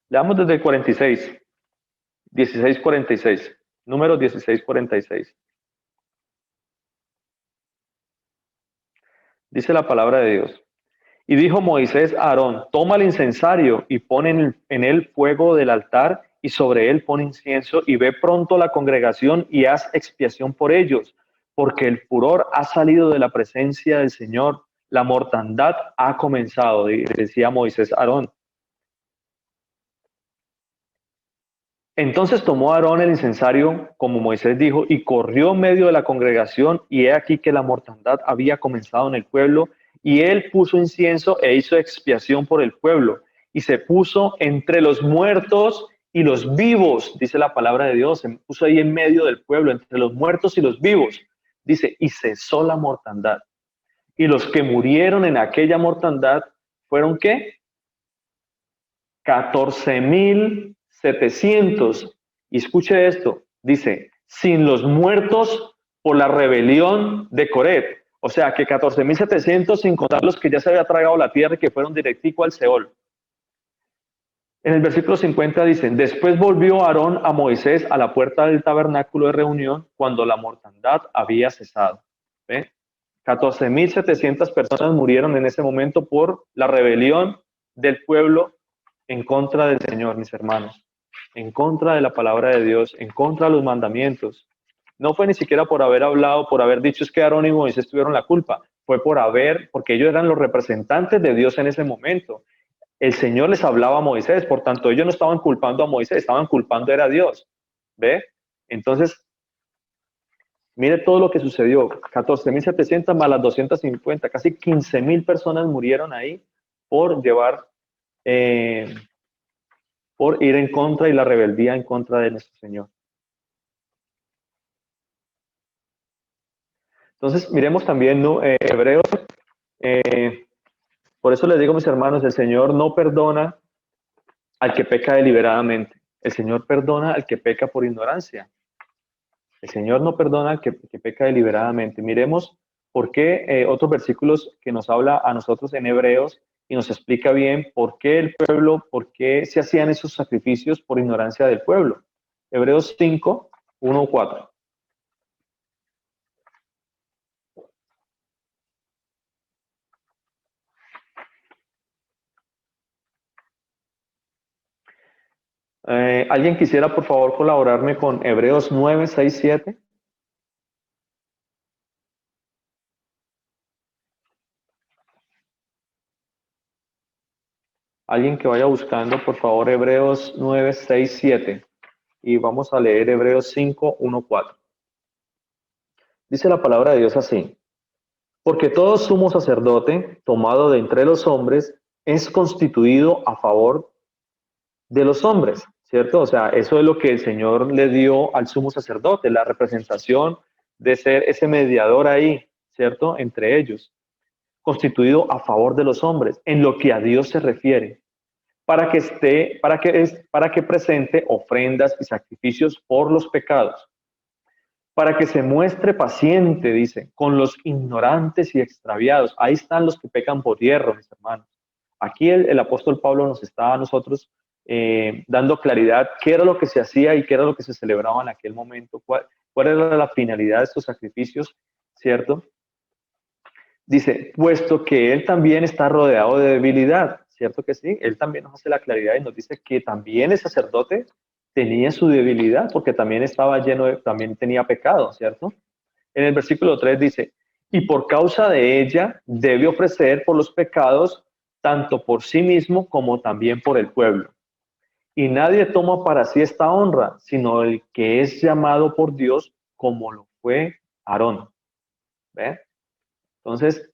Leamos desde el 46. 16:46. Números 16:46. Dice la palabra de Dios. Y dijo Moisés a Aarón: toma el incensario y pon en él fuego del altar, y sobre él pon incienso, y ve pronto a la congregación y haz expiación por ellos, porque el furor ha salido de la presencia del Señor, la mortandad ha comenzado, decía Moisés a Aarón. Entonces tomó Aarón el incensario, como Moisés dijo, y corrió en medio de la congregación, y he aquí que la mortandad había comenzado en el pueblo, y él puso incienso e hizo expiación por el pueblo, y se puso entre los muertos y los vivos, dice la palabra de Dios. Se puso ahí en medio del pueblo, entre los muertos y los vivos. Dice: y cesó la mortandad. Y los que murieron en aquella mortandad fueron, ¿qué? 14.700. Y escuche esto, dice: sin los muertos por la rebelión de Coret. O sea que 14.700 sin contar los que ya se había tragado la tierra y que fueron directico al Seol. En el versículo 50 dicen: después volvió Aarón a Moisés a la puerta del tabernáculo de reunión cuando la mortandad había cesado. ¿Ve? 14.700 personas murieron en ese momento por la rebelión del pueblo en contra del Señor, mis hermanos, en contra de la palabra de Dios, en contra de los mandamientos. No fue ni siquiera por haber hablado, por haber dicho es que Aarón y Moisés tuvieron la culpa, fue porque ellos eran los representantes de Dios en ese momento. El Señor les hablaba a Moisés, por tanto ellos no estaban culpando a Moisés, estaban culpando era a Dios. ¿Ve? Entonces, mire todo lo que sucedió: 14.700 más las 250, casi 15.000 personas murieron ahí por por ir en contra y la rebeldía en contra de nuestro Señor. Entonces, miremos también Hebreos. Por eso les digo, mis hermanos, el Señor no perdona al que peca deliberadamente. El Señor perdona al que peca por ignorancia. El Señor no perdona al que peca deliberadamente. Miremos por qué otros versículos que nos habla a nosotros en Hebreos y nos explica bien por qué el pueblo, por qué se hacían esos sacrificios por ignorancia del pueblo. Hebreos 5, 1, 4. ¿Alguien quisiera, por favor, colaborarme con Hebreos 9, 6, 7? Alguien que vaya buscando, por favor, Hebreos 9, 6, 7. Y vamos a leer Hebreos 5, 1, 4. Dice la palabra de Dios así: porque todo sumo sacerdote, tomado de entre los hombres, es constituido a favor de los hombres, ¿cierto? O sea, eso es lo que el Señor le dio al sumo sacerdote, la representación de ser ese mediador ahí, ¿cierto? Entre ellos, constituido a favor de los hombres, en lo que a Dios se refiere. para que presente ofrendas y sacrificios por los pecados, para que se muestre paciente, dice, con los ignorantes y extraviados. Ahí están los que pecan por hierro, mis hermanos. Aquí el apóstol Pablo nos está a nosotros dando claridad qué era lo que se hacía y qué era lo que se celebraba en aquel momento, cuál era la finalidad de estos sacrificios, ¿cierto? Dice, puesto que él también está rodeado de debilidad, ¿cierto que sí? Él también nos hace la claridad y nos dice que también el sacerdote tenía su debilidad porque también estaba también tenía pecado, ¿cierto? En el versículo 3 dice, y por causa de ella debe ofrecer por los pecados tanto por sí mismo como también por el pueblo. Y nadie toma para sí esta honra, sino el que es llamado por Dios como lo fue Aarón. ¿Ve? Entonces,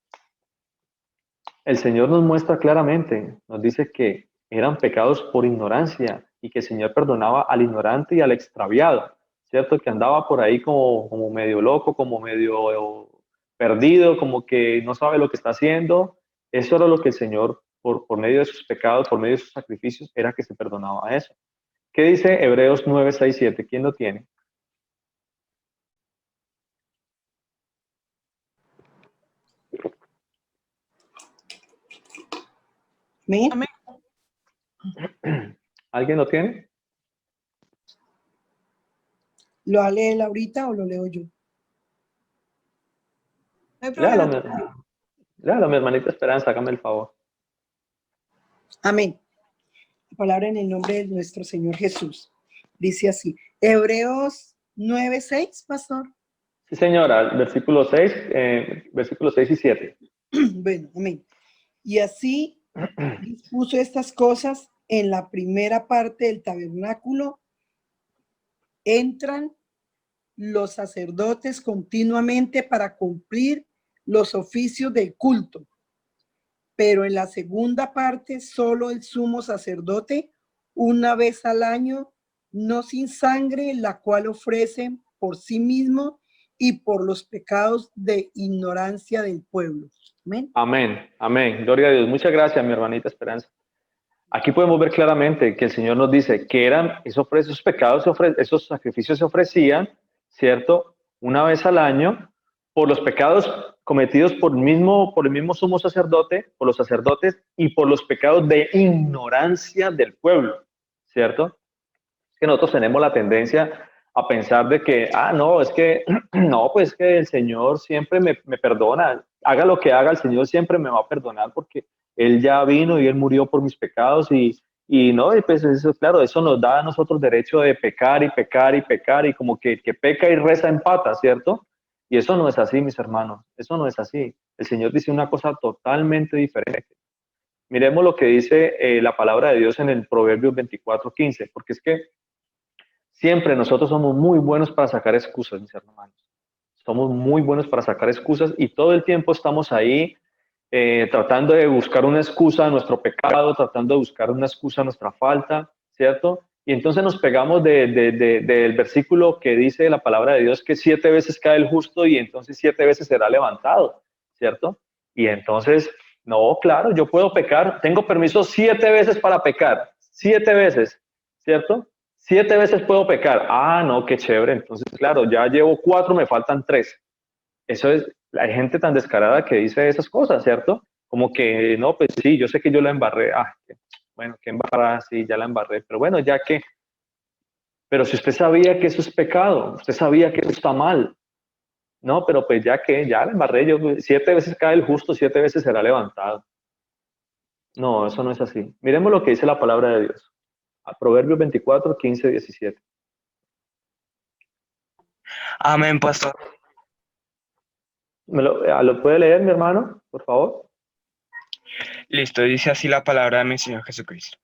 el Señor nos muestra claramente, nos dice que eran pecados por ignorancia y que el Señor perdonaba al ignorante y al extraviado, ¿cierto? Que andaba por ahí como medio loco, como medio perdido, como que no sabe lo que está haciendo. Eso era lo que el Señor, por medio de sus pecados, por medio de sus sacrificios, era que se perdonaba eso. ¿Qué dice Hebreos 9, 6, 7? ¿Quién lo tiene? Amén. ¿Alguien lo tiene? ¿Lo va a leer ahorita o lo leo yo? Léalo, mi hermanita Esperanza, hágame el favor. Amén. La palabra en el nombre de nuestro Señor Jesús. Dice así, Hebreos 9:6, pastor. Sí, señora, versículos 6 y 7. Bueno, amén. Y así dispuso estas cosas en la primera parte del tabernáculo. Entran los sacerdotes continuamente para cumplir los oficios del culto. Pero en la segunda parte, solo el sumo sacerdote, una vez al año, no sin sangre, la cual ofrece por sí mismo y por los pecados de ignorancia del pueblo. Amén. Amén, amén. Gloria a Dios. Muchas gracias, mi hermanita Esperanza. Aquí podemos ver claramente que el Señor nos dice que esos pecados, esos sacrificios se ofrecían, ¿cierto? Una vez al año por los pecados cometidos por el mismo sumo sacerdote, por los sacerdotes y por los pecados de ignorancia del pueblo, ¿cierto? Es que nosotros tenemos la tendencia a pensar de que, no, es que, no, pues que el Señor siempre me perdona, haga lo que haga, el Señor siempre me va a perdonar porque Él ya vino y Él murió por mis pecados y no, y pues eso, claro, eso nos da a nosotros derecho de pecar y pecar y pecar y como que peca y reza empata, ¿cierto? Y eso no es así, mis hermanos, eso no es así. El Señor dice una cosa totalmente diferente. Miremos lo que dice la palabra de Dios en el Proverbios 24:15, porque es que siempre nosotros somos muy buenos para sacar excusas, mis hermanos. Somos muy buenos para sacar excusas y todo el tiempo estamos ahí tratando de buscar una excusa a nuestro pecado, tratando de buscar una excusa a nuestra falta, ¿cierto? Y entonces nos pegamos del versículo que dice la palabra de Dios que 7 veces cae el justo y entonces 7 veces será levantado, ¿cierto? Y entonces, no, claro, yo puedo pecar, tengo permiso 7 veces para pecar, 7 veces, ¿cierto? 7 veces puedo pecar. No, qué chévere. Entonces, claro, ya llevo 4, me faltan 3. Eso es, hay gente tan descarada que dice esas cosas, ¿cierto? Como que, no, pues sí, yo sé que yo la embarré. Bueno, qué embarrada, sí, ya la embarré. Pero bueno, ya que, pero si usted sabía que eso es pecado, usted sabía que eso está mal. No, pero pues ya que, ya la embarré, 7 veces cae el justo, 7 veces será levantado. No, eso no es así. Miremos lo que dice la palabra de Dios. A Proverbios 24, 15, 17. Amén, pastor. ¿Lo puede leer, mi hermano, por favor? Listo, dice así la palabra de mi Señor Jesucristo.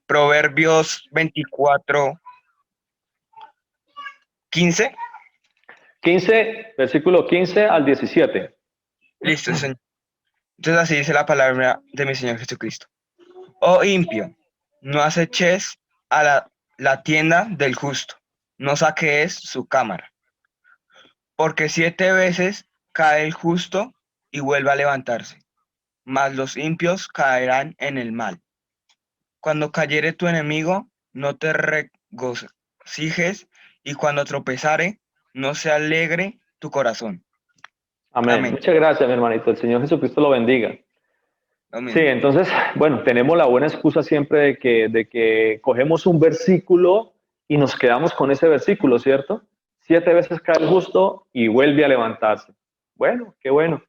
Proverbios 24, 15. 15, versículo 15 al 17. Listo, Señor. Entonces así dice la palabra de mi Señor Jesucristo. Oh impío, no aceches a la tienda del justo, no saquees su cámara, porque 7 veces cae el justo y vuelve a levantarse, mas los impios caerán en el mal. Cuando cayere tu enemigo, no te regocijes, y cuando tropezare, no se alegre tu corazón. Amén. Amén. Muchas gracias, mi hermanito. El Señor Jesucristo lo bendiga. Lo mismo. Sí, entonces, bueno, tenemos la buena excusa siempre de que cogemos un versículo y nos quedamos con ese versículo, ¿cierto? 7 veces cae el justo y vuelve a levantarse. Bueno, qué bueno.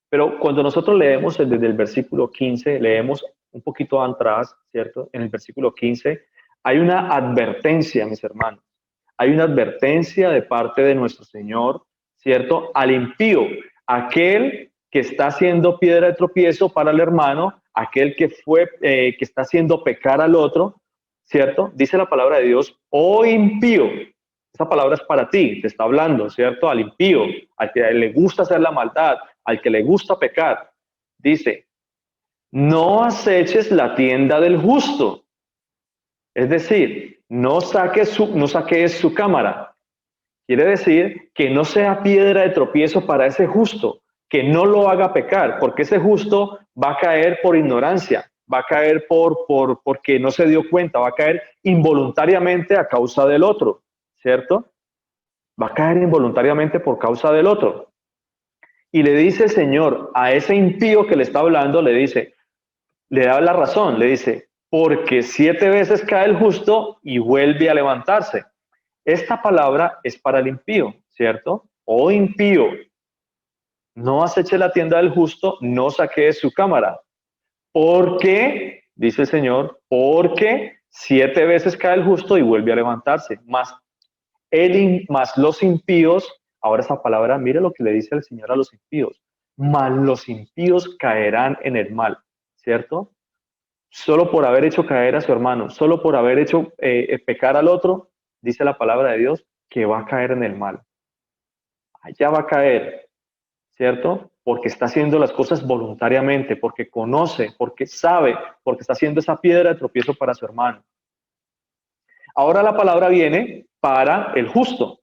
Pero cuando nosotros leemos desde el versículo 15, leemos un poquito atrás, ¿cierto? En el versículo 15 hay una advertencia, mis hermanos. Hay una advertencia de parte de nuestro Señor, ¿cierto? Al impío, aquel que está haciendo piedra de tropiezo para el hermano, aquel que está haciendo pecar al otro, ¿cierto? Dice la palabra de Dios, oh impío. Esa palabra es para ti, te está hablando, ¿cierto? Al impío, al que le gusta hacer la maldad, al que le gusta pecar. Dice, no aceches la tienda del justo. Es decir, no saques su cámara. Quiere decir que no sea piedra de tropiezo para ese justo, que no lo haga pecar, porque ese justo va a caer por ignorancia, va a caer porque no se dio cuenta, va a caer involuntariamente a causa del otro, ¿cierto? Va a caer involuntariamente por causa del otro. Y le dice el Señor a ese impío que le está hablando, le da la razón, le dice, porque 7 veces cae el justo y vuelve a levantarse. Esta palabra es para el impío, ¿cierto? Oh impío, no aceche la tienda del justo, no saquees su cámara. Porque, dice el Señor, porque 7 veces cae el justo y vuelve a levantarse. Más los impíos, ahora esa palabra, mire lo que le dice el Señor a los impíos, más los impíos caerán en el mal, ¿cierto? Solo por haber hecho caer a su hermano, solo por haber hecho pecar al otro, dice la palabra de Dios, que va a caer en el mal. Allá va a caer, ¿cierto? Porque está haciendo las cosas voluntariamente, porque conoce, porque sabe, porque está haciendo esa piedra de tropiezo para su hermano. Ahora la palabra viene para el justo.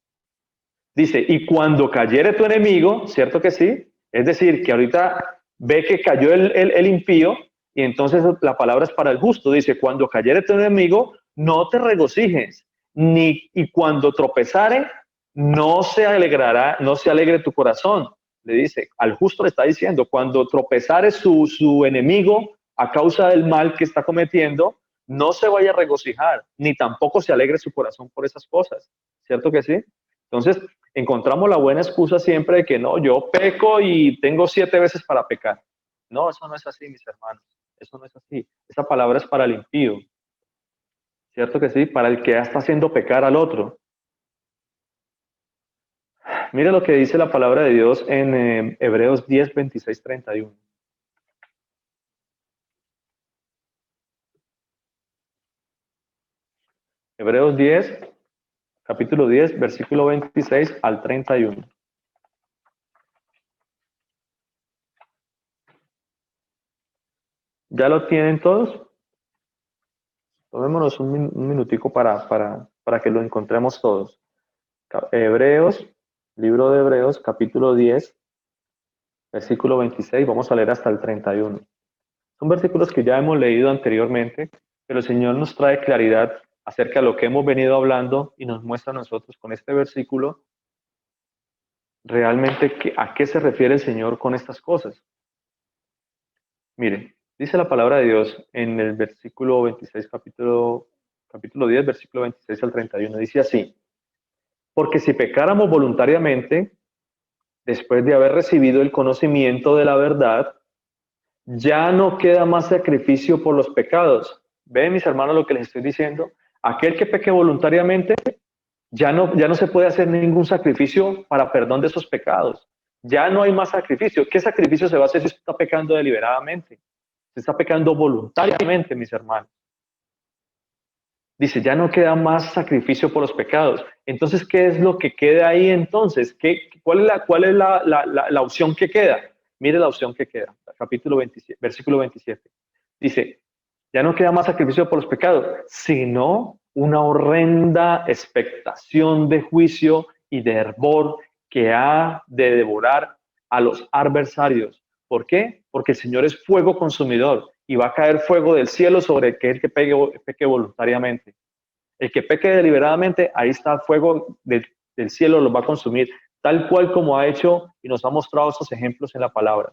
Dice, y cuando cayere tu enemigo, ¿cierto que sí? Es decir, que ahorita ve que cayó el impío, y entonces la palabra es para el justo. Dice, cuando cayere tu enemigo, no te regocijes, y cuando tropezare, no se alegre tu corazón. Le dice, al justo le está diciendo, cuando tropezare su enemigo a causa del mal que está cometiendo, no se vaya a regocijar, ni tampoco se alegre su corazón por esas cosas. ¿Cierto que sí? Entonces, encontramos la buena excusa siempre de que no, yo peco y tengo 7 veces para pecar. No, eso no es así, mis hermanos. Eso no es así. Esa palabra es para el impío. ¿Cierto que sí? Para el que ya está haciendo pecar al otro. Mira lo que dice la palabra de Dios en Hebreos 10, 26, 31. Hebreos 10, capítulo 10, versículo 26 al 31. ¿Ya lo tienen todos? Tomémonos un minutico para que lo encontremos todos. Hebreos, libro de Hebreos, capítulo 10, versículo 26, vamos a leer hasta el 31. Son versículos que ya hemos leído anteriormente, pero el Señor nos trae claridad acerca de lo que hemos venido hablando y nos muestra a nosotros con este versículo realmente a qué se refiere el Señor con estas cosas. Miren, dice la palabra de Dios en el versículo 26, capítulo 10, versículo 26 al 31, dice así, porque si pecáramos voluntariamente, después de haber recibido el conocimiento de la verdad, ya no queda más sacrificio por los pecados. ¿Ven, mis hermanos, lo que les estoy diciendo? Aquel que peque voluntariamente, ya no se puede hacer ningún sacrificio para perdón de esos pecados. Ya no hay más sacrificio. ¿Qué sacrificio se va a hacer si usted está pecando deliberadamente? Se está pecando voluntariamente, mis hermanos. Dice, ya no queda más sacrificio por los pecados. Entonces, ¿qué es lo que queda ahí entonces? ¿Cuál es la opción que queda? Mire la opción que queda, capítulo 27, versículo 27. Dice, ya no queda más sacrificio por los pecados, sino una horrenda expectación de juicio y de hervor que ha de devorar a los adversarios. ¿Por qué? Porque el Señor es fuego consumidor y va a caer fuego del cielo sobre aquel que peque voluntariamente. El que peque deliberadamente, ahí está el fuego del cielo, lo va a consumir, tal cual como ha hecho y nos ha mostrado estos ejemplos en la palabra.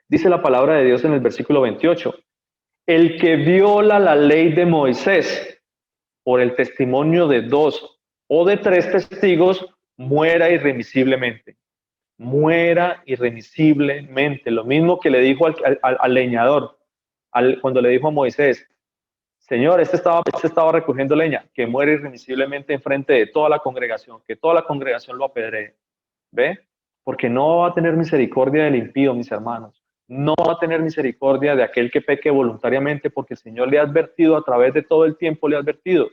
Dice la palabra de Dios en el versículo 28, el que viola la ley de Moisés por el testimonio de 2 o de 3 testigos, muera irremisiblemente. Muera irremisiblemente. Lo mismo que le dijo al leñador, cuando le dijo a Moisés, Señor, este estaba recogiendo leña, que muere irremisiblemente en frente de toda la congregación, que toda la congregación lo apedree. ¿Ve? Porque no va a tener misericordia del impío, mis hermanos. No va a tener misericordia de aquel que peque voluntariamente, porque el Señor le ha advertido a través de todo el tiempo, le ha advertido.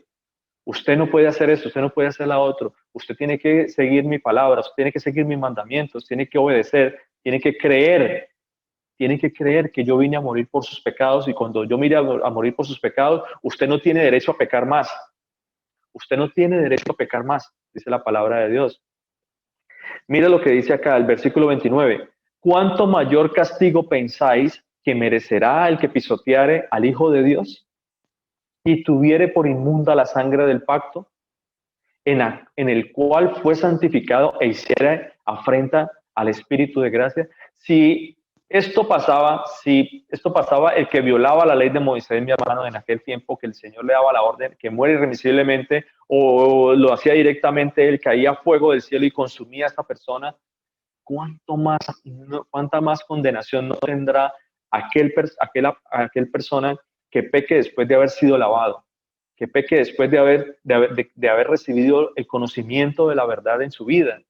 Usted no puede hacer eso, usted no puede hacer la otra. Usted tiene que seguir mi palabra, usted tiene que seguir mis mandamientos, tiene que obedecer, tiene que creer que yo vine a morir por sus pecados y cuando yo mire a morir por sus pecados, usted no tiene derecho a pecar más. Usted no tiene derecho a pecar más, dice la palabra de Dios. Mira lo que dice acá el versículo 29. ¿Cuánto mayor castigo pensáis que merecerá el que pisoteare al Hijo de Dios y tuviere por inmunda la sangre del pacto, en el cual fue santificado e hiciera afrenta al Espíritu de gracia? Si esto pasaba, el que violaba la ley de Moisés, mi hermano, en aquel tiempo que el Señor le daba la orden que muere irremisiblemente, o lo hacía directamente, él caía fuego del cielo y consumía a esta persona, ¿cuánta más condenación no tendrá aquel persona que peque después de haber sido lavado, que peque después de haber recibido el conocimiento de la verdad en su vida?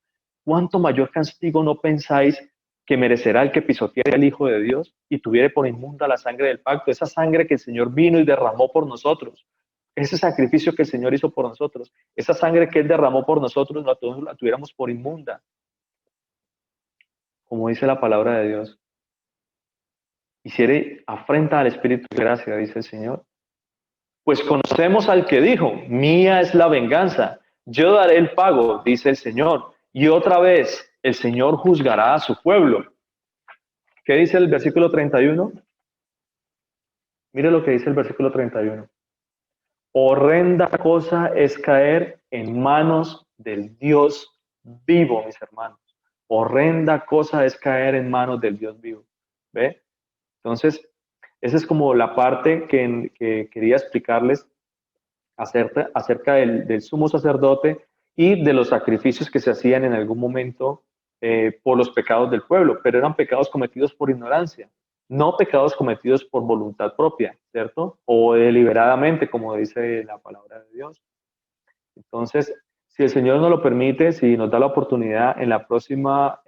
¿Cuánto mayor castigo no pensáis que merecerá el que pisoteare al Hijo de Dios y tuviere por inmunda la sangre del pacto? Esa sangre que el Señor vino y derramó por nosotros, ese sacrificio que el Señor hizo por nosotros, esa sangre que Él derramó por nosotros, la tuviéramos por inmunda, como dice la palabra de Dios. Hiciere afrenta al Espíritu de gracia, dice el Señor. Pues conocemos al que dijo, mía es la venganza, yo daré el pago, dice el Señor. Y otra vez, el Señor juzgará a su pueblo. ¿Qué dice el versículo 31? Mire lo que dice el versículo 31. Horrenda cosa es caer en manos del Dios vivo, mis hermanos. Horrenda cosa es caer en manos del Dios vivo. ¿Ve? Entonces, esa es como la parte que quería explicarles acerca del sumo sacerdote y de los sacrificios que se hacían en algún momento por los pecados del pueblo, pero eran pecados cometidos por ignorancia, no pecados cometidos por voluntad propia, ¿cierto? O deliberadamente, como dice la palabra de Dios. Entonces, si el Señor nos lo permite, si nos da la oportunidad en la próxima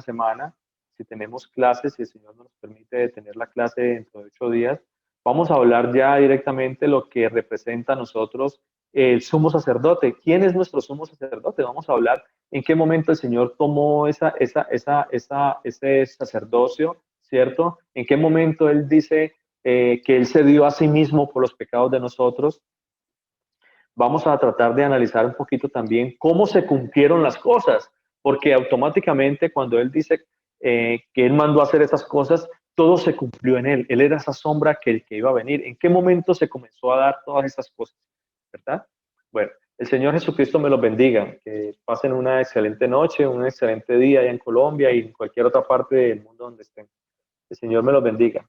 semana, si tenemos clases, si el Señor nos permite tener la clase dentro de 8 días, vamos a hablar ya directamente lo que representa a nosotros el sumo sacerdote. ¿Quién es nuestro sumo sacerdote? Vamos a hablar en qué momento el Señor tomó ese sacerdocio, ¿cierto? En qué momento Él dice que Él se dio a sí mismo por los pecados de nosotros. Vamos a tratar de analizar un poquito también cómo se cumplieron las cosas, porque automáticamente cuando Él dice que Él mandó a hacer esas cosas, todo se cumplió en Él. Él era esa sombra que iba a venir. ¿En qué momento se comenzó a dar todas estas cosas? ¿Verdad? Bueno, el Señor Jesucristo me los bendiga. Que pasen una excelente noche, un excelente día allá en Colombia y en cualquier otra parte del mundo donde estén. El Señor me los bendiga.